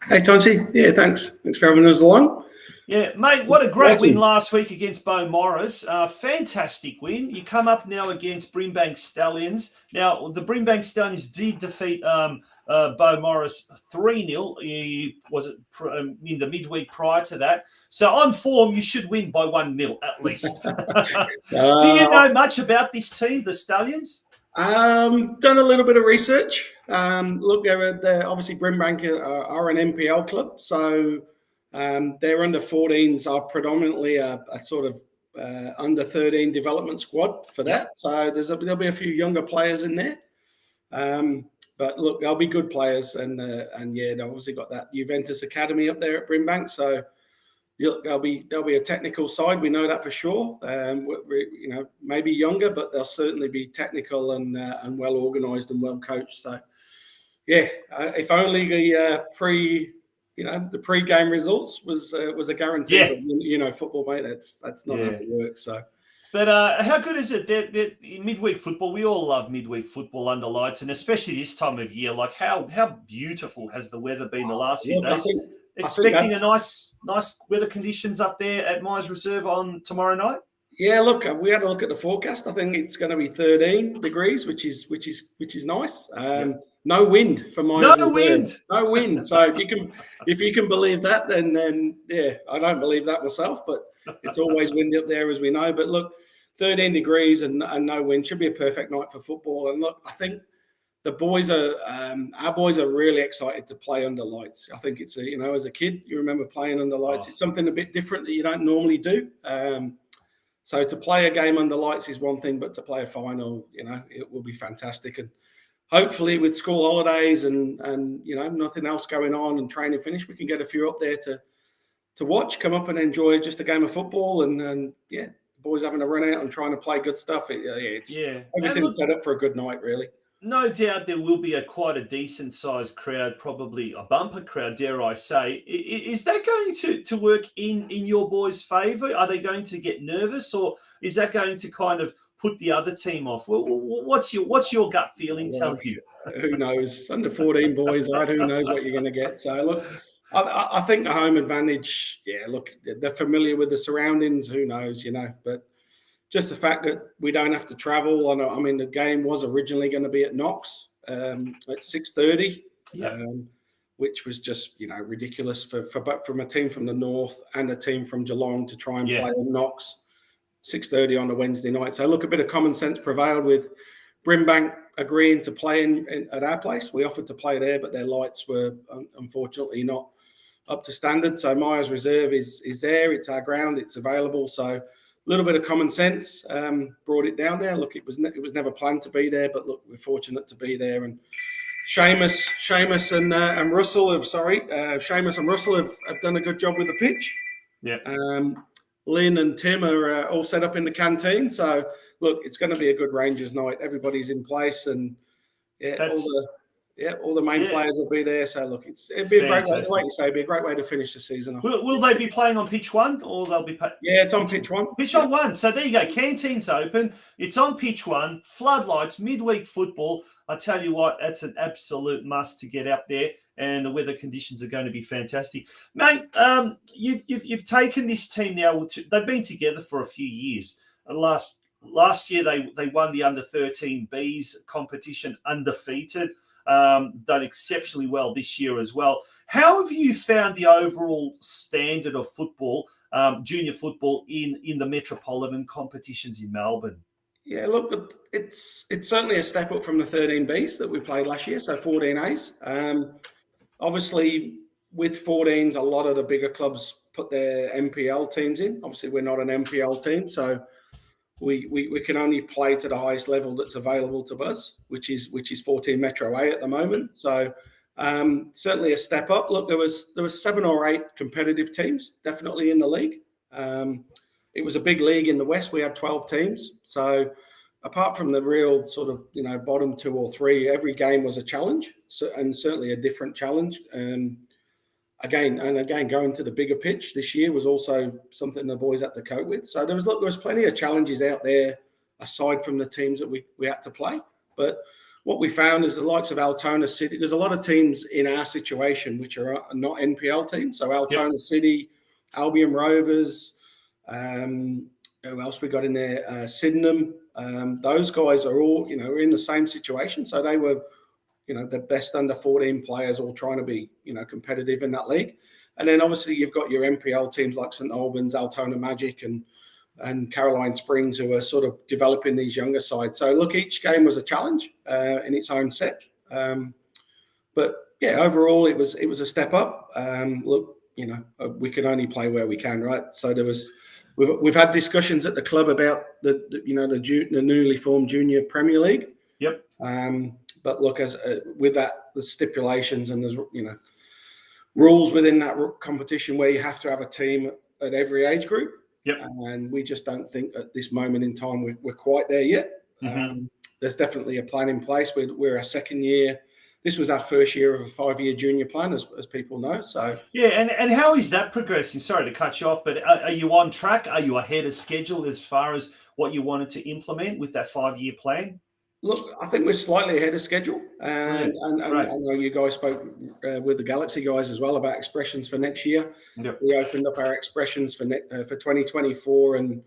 Hey, Tonchi. Yeah, thanks. Thanks for having us along. Yeah, mate, what a great win last week against Beaumaris. Fantastic win. You come up now against Brimbank Stallions. Now, the Brimbank Stallions did defeat Beaumaris 3-0. Was it in the midweek prior to that? So on form, you should win by 1-0 at least. Do you know much about this team, the Stallions? Done a little bit of research. Look, they're obviously Brimbank are an NPL club, so their under-14s are predominantly a sort of under-13 development squad for that. So there'll be a few younger players in there. But look, they'll be good players, and yeah, they've obviously got that Juventus Academy up there at Brimbank. So they'll be a technical side. We know that for sure. Maybe younger, but they'll certainly be technical and well organised and well coached. So yeah, if only the pre-game results was a guarantee. Yeah. But, football, mate, that's not how it works. So. But how good is it that midweek football? We all love midweek football under lights, and especially this time of year. Like how beautiful has the weather been the last few days? Expecting a nice weather conditions up there at Myers Reserve on tomorrow night? Yeah, look, we had a look at the forecast. I think it's going to be 13 degrees, which is nice. No wind for Myers No Reserve. wind. No wind. So if you can believe that, then yeah, I don't believe that myself, but it's always windy up there, as we know. But look, 13 degrees and no wind should be a perfect night for football. And look, I think the boys are our boys are really excited to play under lights. I think it's as a kid, you remember playing under lights. It's something a bit different that you don't normally do. So to play a game under lights is one thing, but to play a final, it will be fantastic. And hopefully with school holidays and nothing else going on and training finished, we can get a few up there to watch, come up and enjoy just a game of football. And yeah, the boys having a run out and trying to play good stuff. Everything's set up for a good night, really. No doubt there will be quite a decent sized crowd, probably a bumper crowd, dare I say. Is that going to work in your boys' favour? Are they going to get nervous, or is that going to kind of put the other team off? What's your gut feeling tell you? Who knows? Under 14 boys, right? Who knows what you're going to get? So look, I think the home advantage. Yeah, look, they're familiar with the surroundings. Who knows? But just the fact that we don't have to travel. I mean, the game was originally going to be at Knox at 6:30, which was just ridiculous from a team from the north and a team from Geelong to try and play at Knox 6:30 on a Wednesday night. So look, a bit of common sense prevailed with Brimbank agreeing to play at our place. We offered to play there, but their lights were unfortunately not up to standard. So Myers Reserve is there. It's our ground. It's available. So a little bit of common sense brought it down there. Look, it was never planned to be there, but look, we're fortunate to be there. And Seamus and Russell have done a good job with the pitch. Yeah. Lynn and Tim are all set up in the canteen. So look, it's going to be a good Rangers night. Everybody's in place, and all the main players will be there. So look, it'd be a great way. Like you say, it'd be a great way to finish the season off. Will they be playing on pitch one, or they'll be? Yeah, it's on pitch one. Pitch on one. So there you go. Canteen's open. It's on pitch one. Floodlights. Midweek football. I tell you what, that's an absolute must to get out there, and the weather conditions are going to be fantastic, mate. You've taken this team now. They've been together for a few years. Last year they won the under 13Bs competition undefeated. Done exceptionally well this year as well. How have you found the overall standard of football, junior football in the metropolitan competitions in Melbourne? Yeah, look, it's certainly a step up from the 13Bs that we played last year, so 14As. Obviously, with 14s, a lot of the bigger clubs put their NPL teams in. Obviously, we're not an NPL team, so we can only play to the highest level that's available to us, which is 14 Metro A at the moment. So certainly a step up. Look, there was 7 or 8 competitive teams definitely in the league. It was a big league in the West. We had 12 teams. So apart from the real sort of bottom 2 or 3, every game was a challenge, and certainly a different challenge. Again, going to the bigger pitch this year was also something the boys had to cope with. So there was plenty of challenges out there aside from the teams that we had to play. But what we found is the likes of Altona City. There's a lot of teams in our situation which are not NPL teams. So Altona City, Albion Rovers, who else we got in there? Sydenham. Those guys are all in the same situation. So they were the best under 14 players all trying to be, competitive in that league. And then obviously you've got your NPL teams like St Albans, Altona Magic and Caroline Springs, who are sort of developing these younger sides. So look, each game was a challenge in its own set. But yeah, overall it was a step up. Look, we can only play where we can, right? So we've had discussions at the club about the newly formed Junior Premier League. Yep. But look, as with that, the stipulations and there's rules within that competition where you have to have a team at every age group. Yep. And we just don't think at this moment in time we're quite there yet. Mm-hmm. There's definitely a plan in place. We're our second year. This was our first year of a 5-year junior plan, as people know. So yeah, and how is that progressing? Sorry to cut you off, but are you on track? Are you ahead of schedule as far as what you wanted to implement with that 5-year plan? Look, I think we're slightly ahead of schedule, and I know you guys spoke with the Galaxy guys as well about expressions for next year. Yep. We opened up our expressions for 2024, and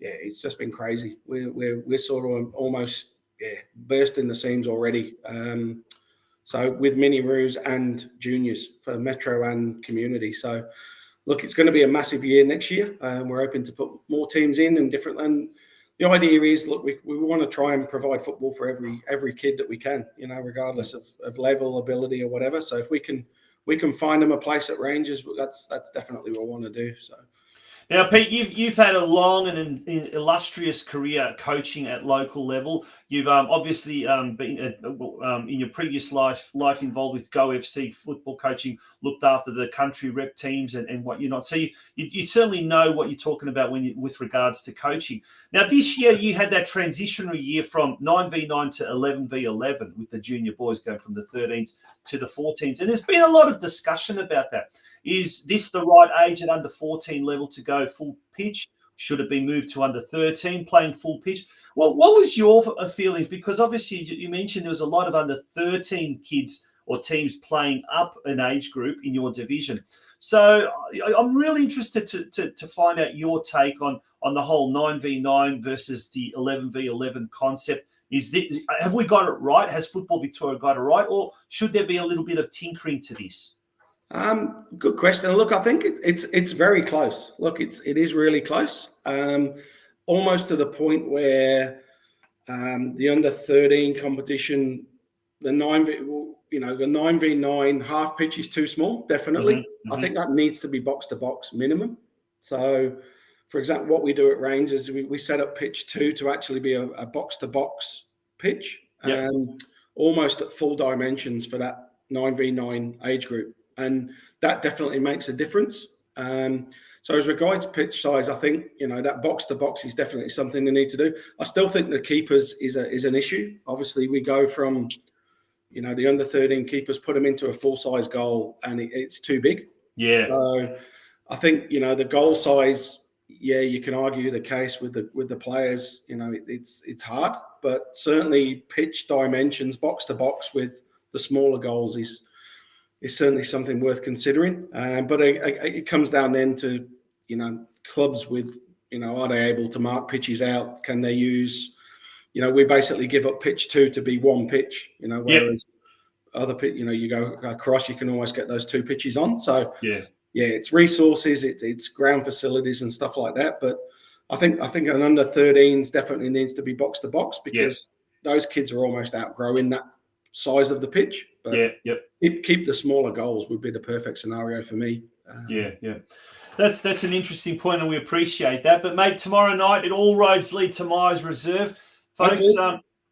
it's just been crazy. We're sort of almost bursting the seams already. So with mini roos and juniors for Metro and community. So look, it's going to be a massive year next year. We're hoping to put more teams in and different. And the idea is, look, we want to try and provide football for every kid that we can, regardless of level, ability, or whatever. So if we can find them a place at Rangers, that's definitely what we want to do. So. Now, Pete, you've had a long and illustrious career coaching at local level. You've obviously been in your previous life involved with Go FC football coaching, looked after the country rep teams and what you're not. So you certainly know what you're talking about with regards to coaching. Now, this year you had that transitionary year from 9v9 to 11v11 with the junior boys going from the 13s to the 14s. And there's been a lot of discussion about that. Is this the right age at under 14 level to go full pitch? Should it be moved to under 13, playing full pitch? Well, what was your feelings? Because obviously you mentioned there was a lot of under 13 kids or teams playing up an age group in your division. So I'm really interested to find out your take on the whole 9v9 versus the 11v11 concept. Have we got it right? Has Football Victoria got it right? Or should there be a little bit of tinkering to this? Good question. Look, I think it's very close. Look, it is really close. Almost to the point where the under 13 competition, the 9v9 half pitch is too small. Definitely, Mm-hmm. I think that needs to be box to box minimum. So, for example, what we do at Rangers, we set up pitch 2 to actually be a box to box pitch, almost at full dimensions for that 9v9 age group. And that definitely makes a difference. So as regards pitch size, I think, that box to box is definitely something they need to do. I still think the keepers is an issue. Obviously, we go from, the under 13 keepers, put them into a full size goal, and it's too big. Yeah. So I think, the goal size, you can argue the case with the players. It's hard, but certainly pitch dimensions, box to box with the smaller goals is certainly something worth considering. But it comes down then to, clubs with, are they able to mark pitches out? Can they use, we basically give up pitch 2 to be one pitch, whereas other pitch, you go across, you can always get those 2 pitches on. So it's resources, it's ground facilities and stuff like that. But I think an under 13s definitely needs to be box to box because those kids are almost outgrowing that size of the pitch. But keep the smaller goals would be the perfect scenario for me. That's an interesting point, and we appreciate that. But mate, tomorrow night, all roads lead to Myers Reserve, folks.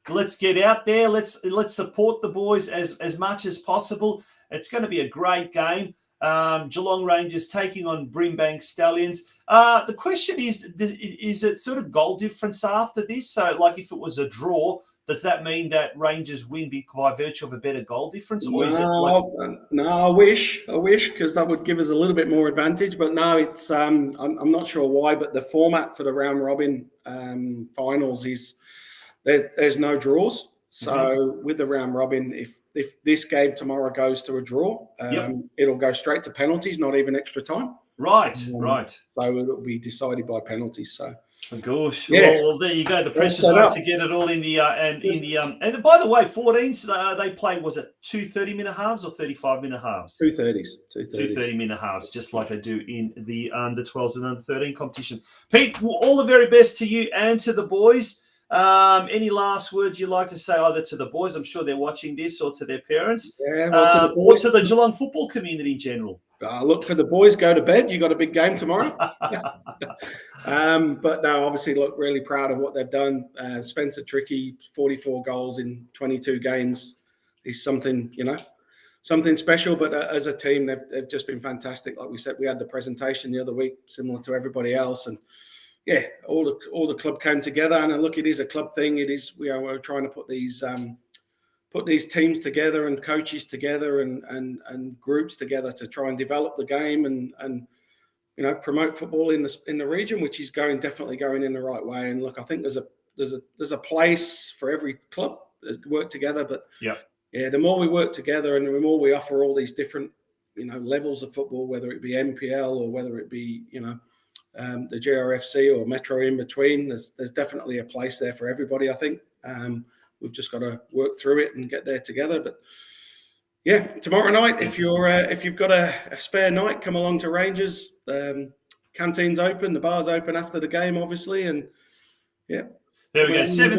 Let's get out there. Let's support the boys as much as possible. It's going to be a great game. Geelong Rangers taking on Brimbank Stallions. The question is it sort of goal difference after this? So, like, if it was a draw, does that mean that Rangers win by virtue of a better goal difference? Or is it no, I wish, because that would give us a little bit more advantage. But no, it's I'm not sure why, but the format for the round robin finals is there's no draws. So with the round robin, if this game tomorrow goes to a draw, it'll go straight to penalties, not even extra time. Right. So it'll be decided by penalties. So. Oh, gosh. Well, there you go. The pressure's on to get it all in the and by the way, 14s they played, was it 2 30-minute halves or 35-minute halves? 2 30s. 2 30-minute halves, just like they do in the under 12s and under 13 competition. Pete, all the very best to you and to the boys. Any last words you'd like to say either to the boys? I'm sure they're watching this, or to their parents, or to the Geelong football community in general. Look, for the boys, go to bed. You got a big game tomorrow. But no, obviously, look, really proud of what they've done. Spencer Trickey, 44 goals in 22 games is something, something special. But as a team, they've just been fantastic. Like we said, we had the presentation the other week, similar to everybody else, and all the club came together. And look, it is a club thing. It is we're trying to put these teams together and coaches together and groups together to try and develop the game and promote football in the region, which is definitely going in the right way. And look, I think there's a place for every club that work together. But the more we work together and the more we offer all these different levels of football, whether it be NPL or whether it be the GRFC or Metro in between. There's definitely a place there for everybody, I think. We've just got to work through it and get there together. But yeah, tomorrow night, if you've got a spare night, come along to Rangers. Canteen's open, the bar's open after the game, obviously, and yeah. There we go. 7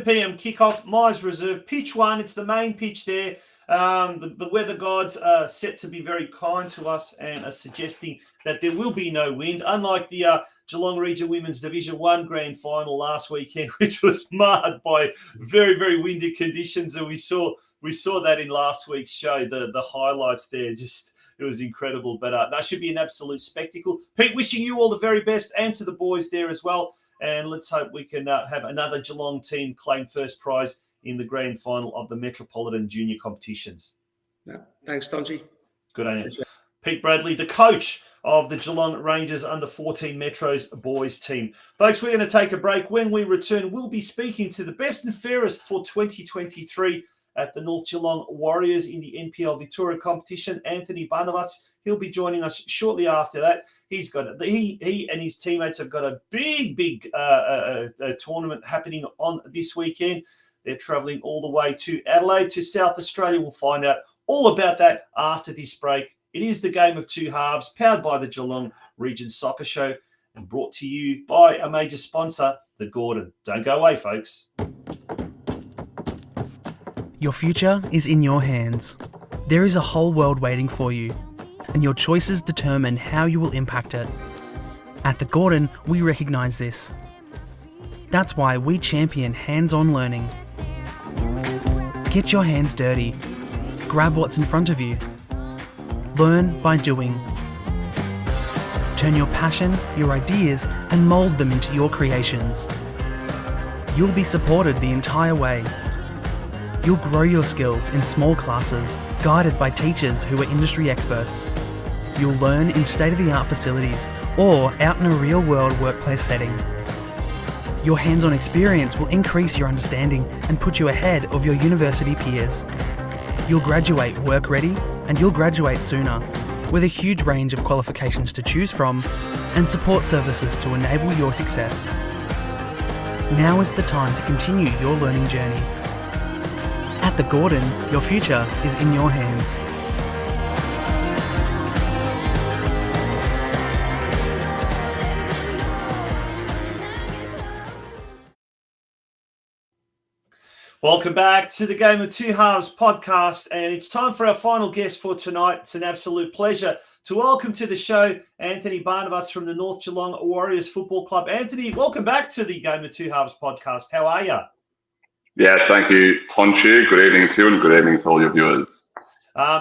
p.m. kickoff. Myers Reserve, pitch 1. It's the main pitch there. The weather gods are set to be very kind to us and are suggesting that there will be no wind, unlike the Geelong Region Women's Division 1 Grand Final last weekend, which was marred by very, very windy conditions. And we saw that in last week's show, the highlights there. Just it was incredible. But that should be an absolute spectacle. Pete, wishing you all the very best, and to the boys there as well. And let's hope we can have another Geelong team claim first prize in the grand final of the Metropolitan Junior competitions. Yeah. Thanks, Tonji. Good on you. Pete Bradley, the coach of the Geelong Rangers under-14 Metros boys team. Folks, we're going to take a break. When we return, we'll be speaking to the best and fairest for 2023 at the North Geelong Warriors in the NPL Victoria competition, Anthony Banovat. He'll be joining us shortly after that. He and his teammates have got a big tournament happening on this weekend. They're travelling all the way to Adelaide, to South Australia. We'll find out all about that after this break. It is the game of two halves, powered by the Geelong Region Soccer Show and brought to you by a major sponsor, the Gordon. Don't go away, folks. Your future is in your hands. There is a whole world waiting for you, and your choices determine how you will impact it. At the Gordon, we recognise this. That's why we champion hands-on learning. Get your hands dirty. Grab what's in front of you. Learn by doing. Turn your passion, your ideas, and mould them into your creations. You'll be supported the entire way. You'll grow your skills in small classes, guided by teachers who are industry experts. You'll learn in state-of-the-art facilities or out in a real-world workplace setting. Your hands-on experience will increase your understanding and put you ahead of your university peers. You'll graduate work-ready, and you'll graduate sooner, with a huge range of qualifications to choose from and support services to enable your success. Now is the time to continue your learning journey. At the Gordon, your future is in your hands. Welcome back to the Game of Two Halves podcast, and it's time for our final guest for tonight. It's an absolute pleasure to welcome to the show Anthony Banovat from the North Geelong Warriors Football Club. Anthony, welcome back to the Game of Two Halves podcast. How are you? Yeah, thank you, Tonchi. Good evening to you, and good evening to all your viewers.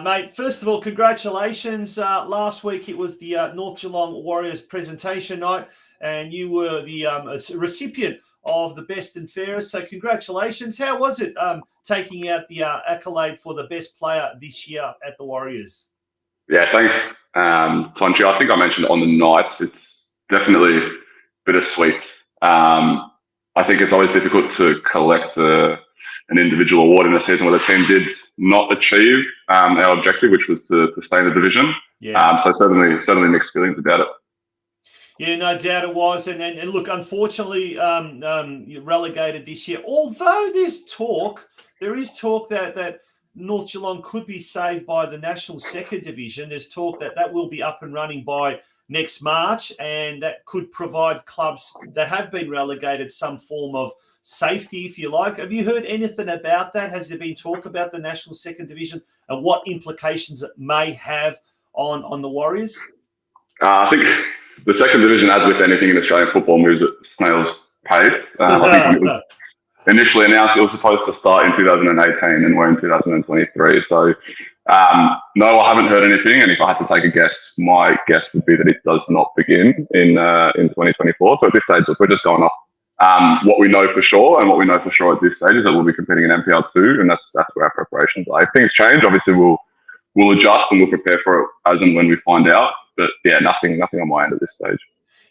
Mate, first of all, congratulations. Last week it was the North Geelong Warriors presentation night, and you were the recipient of the best and fairest. So congratulations. How was it taking out the accolade for the best player this year at the Warriors? Yeah, thanks, Tonchi. I think I mentioned on the nights, it's definitely bittersweet. I think it's always difficult to collect an individual award in a season where the team did not achieve our objective, which was to stay in the division. Yeah. So certainly mixed feelings about it. Yeah, no doubt it was. And look, unfortunately, you're relegated this year. Although there is talk that North Geelong could be saved by the National Second Division. There's talk that will be up and running by next March, and that could provide clubs that have been relegated some form of safety, if you like. Have you heard anything about that? Has there been talk about the National Second Division and what implications it may have on the Warriors? I think the second division, as with anything in Australian football, moves at snail's pace. I think it was initially announced it was supposed to start in 2018, and we're in 2023. So, no, I haven't heard anything. And if I had to take a guess, my guess would be that it does not begin in 2024. So at this stage, we're just going off what we know for sure. And what we know for sure at this stage is that we'll be competing in NPL 2, and that's where our preparations are. If things change, obviously we'll adjust and we'll prepare for it as and when we find out. But yeah, nothing on my end at this stage.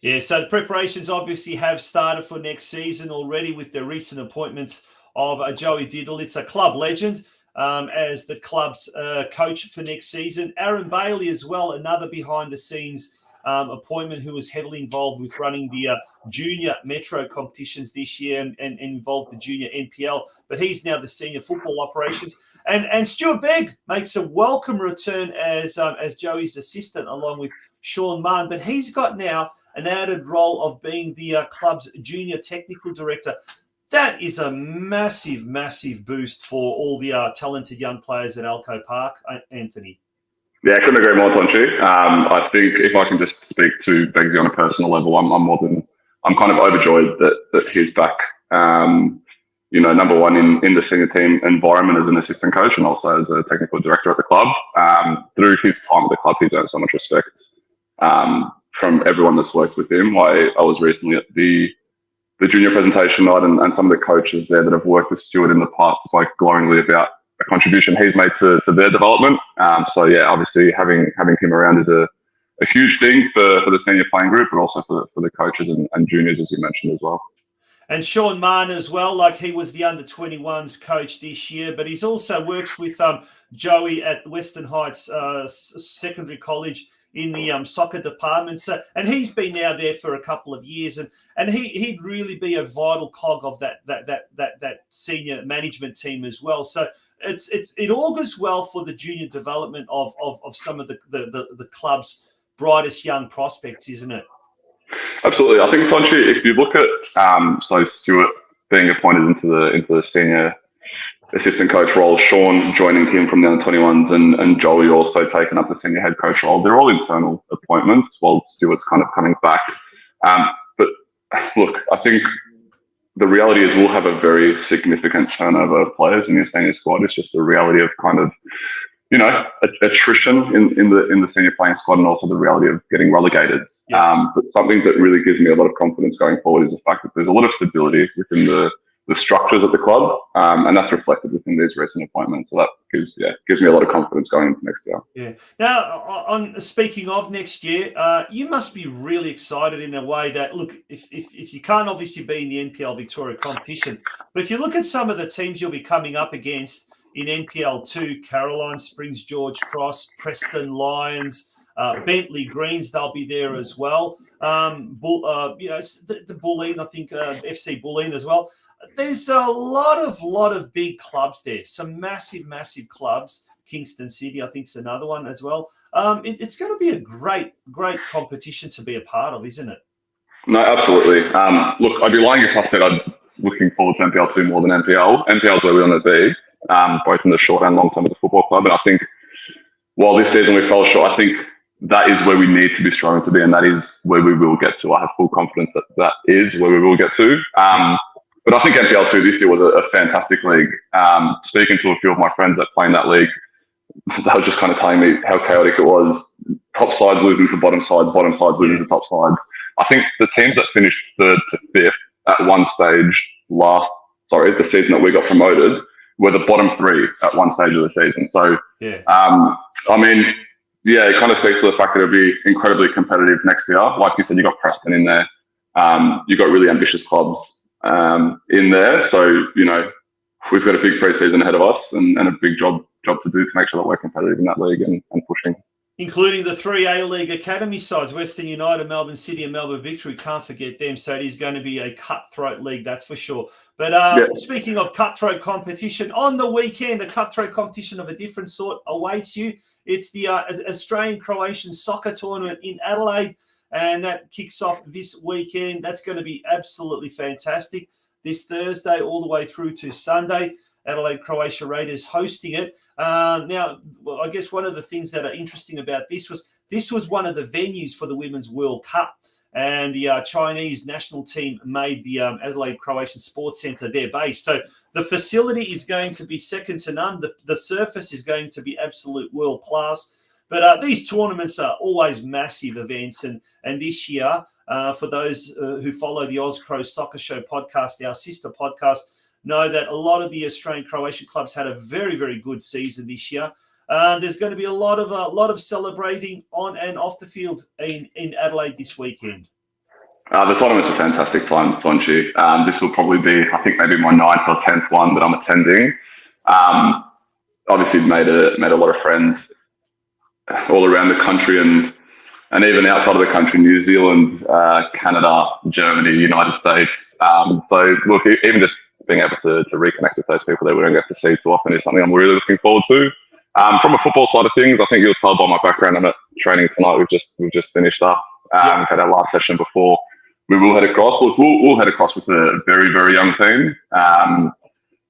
Yeah, so the preparations obviously have started for next season already with the recent appointments of Joey Diddle. It's a club legend as the club's coach for next season. Aaron Bailey as well, another behind-the-scenes appointment, who was heavily involved with running the junior Metro competitions this year and involved the junior NPL. But he's now the senior football operations. And Stuart Begg makes a welcome return as Joey's assistant, along with Sean Mann. But he's got now an added role of being the club's junior technical director. That is a massive, massive boost for all the talented young players at Alco Park, Anthony. Yeah, I couldn't agree more, Tonchi. I think if I can just speak to Begsy on a personal level, I'm kind of overjoyed that he's back. Number one in the senior team environment as an assistant coach and also as a technical director at the club. Through his time at the club, he's earned so much respect from everyone that's worked with him. I was recently at the junior presentation night, and some of the coaches there that have worked with Stuart in the past spoke glowingly about the contribution he's made to their development. So yeah, obviously having him around is a huge thing for the senior playing group, but also for the coaches and juniors, as you mentioned as well. And Sean Mann as well, like he was the under-21s coach this year, but he's also works with Joey at Western Heights Secondary College in the soccer department. So, and he's been now there for a couple of years, and he'd really be a vital cog of that senior management team as well. So it augurs well for the junior development of some of the club's brightest young prospects, isn't it? Absolutely. I think, Tonchi, if you look at so Stuart being appointed into the senior assistant coach role, Sean joining him from the under-21s, and Joey also taking up the senior head coach role, they're all internal appointments while Stuart's kind of coming back. But look, I think the reality is we'll have a very significant turnover of players in the senior squad. It's just the reality of kind of, attrition in the senior playing squad, and also the reality of getting relegated. Yeah. But something that really gives me a lot of confidence going forward is the fact that there's a lot of stability within the structures at the club, and that's reflected within these recent appointments. So that gives me a lot of confidence going into next year. Yeah. Now, speaking of next year, you must be really excited in a way that, look, if you can't obviously be in the NPL Victoria competition, but if you look at some of the teams you'll be coming up against in NPL 2, Caroline Springs, George Cross, Preston Lions, Bentley Greens, they'll be there as well. The Bulleen, I think FC Bulleen as well. There's a lot of big clubs there. Some massive, massive clubs. Kingston City, I think, is another one as well. It's going to be a great, great competition to be a part of, isn't it? No, absolutely. Look, I'd be lying if I said I'm looking forward to NPL 2 more than NPL. NPL is where we want to be, both in the short and long term of the football club. And I think while this season we fell short, I think that is where we need to be strong to be, and that is where we will get to. I have full confidence that is where we will get to. But I think NPL 2 this year was a fantastic league. Speaking to a few of my friends that play in that league, they were just kind of telling me how chaotic it was. Top sides losing to bottom sides losing to top sides. I think the teams that finished 3rd to 5th at one stage the season that we got promoted, were the bottom 3 at one stage of the season. So, it kind of speaks to the fact that it'll be incredibly competitive next year. Like you said, you got Preston in there. You've got really ambitious clubs in there. So, we've got a big pre-season ahead of us and a big job to do to make sure that we're competitive in that league and pushing. Including the 3 A-League Academy sides, Western United, Melbourne City and Melbourne Victory. Can't forget them. So it is going to be a cutthroat league, that's for sure. But Speaking of cutthroat competition, on the weekend, a cutthroat competition of a different sort awaits you. It's the Australian-Croatian soccer tournament in Adelaide, and that kicks off this weekend. That's going to be absolutely fantastic. This Thursday all the way through to Sunday. Adelaide Croatia Raiders hosting it. Now, I guess one of the things that are interesting about this was one of the venues for the Women's World Cup, and the Chinese national team made the Adelaide Croatian Sports Centre their base. So the facility is going to be second to none. The surface is going to be absolute world class. But these tournaments are always massive events, and this year, for those who follow the Auscrow Soccer Show podcast, our sister podcast, know that a lot of the Australian Croatian clubs had a very, very good season this year. There's going to be a lot of celebrating on and off the field in Adelaide this weekend. The tournament's a fantastic time, Tonchi. This will probably be, I think, maybe my 9th or 10th one that I'm attending. Obviously, made a lot of friends all around the country, and and even outside of the country, New Zealand, Canada, Germany, United States. So look, even just being able to reconnect with those people that we don't get to see too often is something I'm really looking forward to. From a football side of things, I think you'll tell by my background. I'm at training tonight. We've just finished up. We've had our last session before. We will head across. We'll head across with a very, very young team.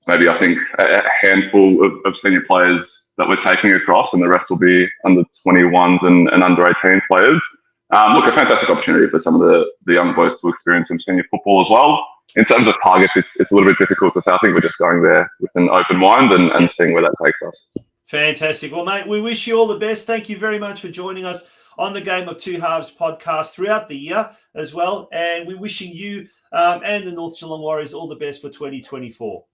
Maybe I think a handful of senior players that we're taking across, and the rest will be under 21s and under 18 players. Look, a fantastic opportunity for some of the young boys to experience some senior football as well. In terms of targets, it's a little bit difficult to say. I think we're just going there with an open mind and seeing where that takes us. Fantastic. Well, mate, we wish you all the best. Thank you very much for joining us on the Game of Two Halves podcast throughout the year as well. And we're wishing you and the North Geelong Warriors all the best for 2024.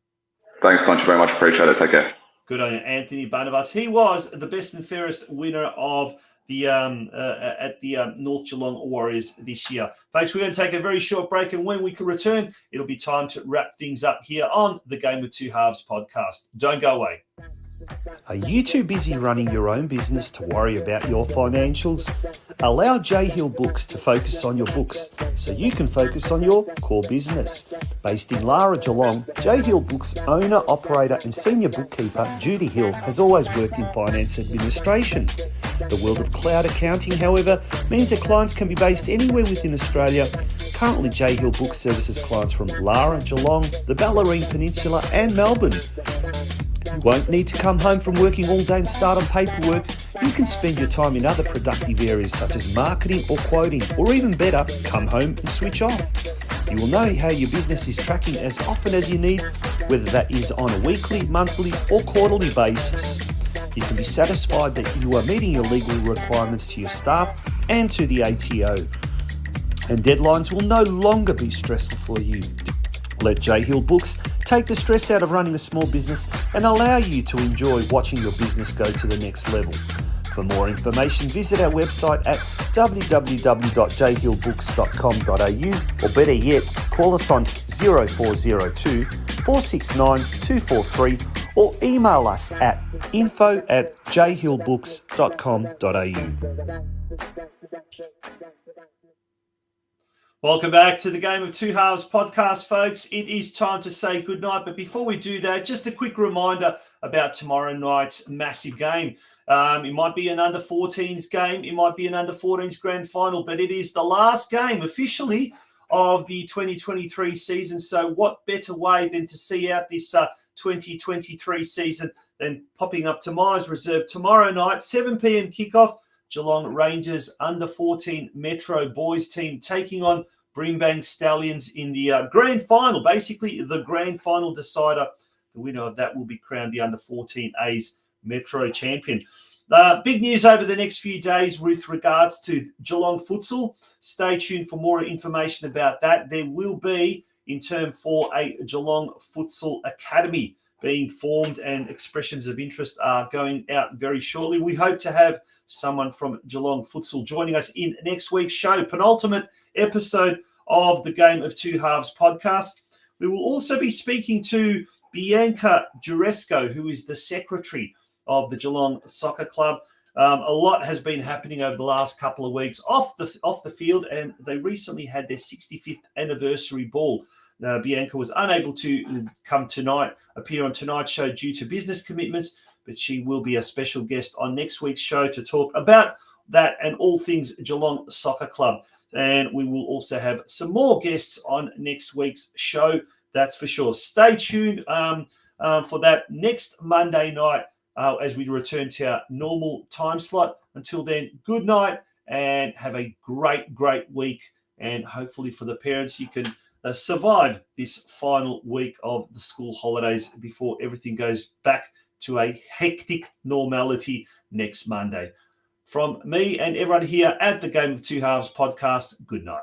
Thanks, thank you very much. Appreciate it. Take care. Good on you, Anthony Banovas. He was the best and fairest winner of the at the North Geelong Warriors this year. Folks, we're going to take a very short break, and when we can return, it'll be time to wrap things up here on the Game of Two Halves podcast. Don't go away. Are you too busy running your own business to worry about your financials? Allow J Hill Books to focus on your books so you can focus on your core business. Based in Lara, Geelong, J Hill Books owner, operator and senior bookkeeper Judy Hill has always worked in finance administration. The world of cloud accounting, however, means that clients can be based anywhere within Australia. Currently, J Hill Books services clients from Lara, Geelong, the Bellarine Peninsula and Melbourne. You won't need to come home from working all day and start on paperwork. You can spend your time in other productive areas such as marketing or quoting, or even better, come home and switch off. You will know how your business is tracking as often as you need, whether that is on a weekly, monthly or quarterly basis. You can be satisfied that you are meeting your legal requirements to your staff and to the ATO. And deadlines will no longer be stressful for you. Let J Hill Books take the stress out of running a small business and allow you to enjoy watching your business go to the next level. For more information, visit our website at www.jhillbooks.com.au, or better yet, call us on 0402 469 243 or email us at info@jhillbooks.com.au. Welcome back to the Game of Two Halves podcast, folks. It is time to say goodnight, but before we do that, just a quick reminder about tomorrow night's massive game. It might be an under-14s game, it might be an under-14s grand final, but it is the last game officially of the 2023 season. So what better way than to see out this 2023 season than popping up to Myers Reserve tomorrow night, 7 p.m. kickoff. Geelong Rangers under-14 Metro boys team taking on Brimbank Stallions in the grand final, basically the grand final decider. The winner of that will be crowned the under-14A's Metro champion. Big news over the next few days with regards to Geelong futsal. Stay tuned for more information about that. There will be in term for a Geelong Futsal Academy being formed, and expressions of interest are going out very shortly. We hope to have someone from Geelong Futsal joining us in next week's show, penultimate episode of the Game of Two Halves podcast. We will also be speaking to Bianca Juresco, who is the secretary of the Geelong Soccer Club. A lot has been happening over the last couple of weeks off the field, and they recently had their 65th anniversary ball. Bianca was unable to come tonight, appear on tonight's show due to business commitments, but she will be a special guest on next week's show to talk about that and all things Geelong Soccer Club. And we will also have some more guests on next week's show, that's for sure. Stay tuned for that next Monday night as we return to our normal time slot. Until then, good night and have a great, great week. And hopefully for the parents, you can survive this final week of the school holidays before everything goes back to a hectic normality next Monday. From me and everyone here at the Game of Two Halves podcast, good night.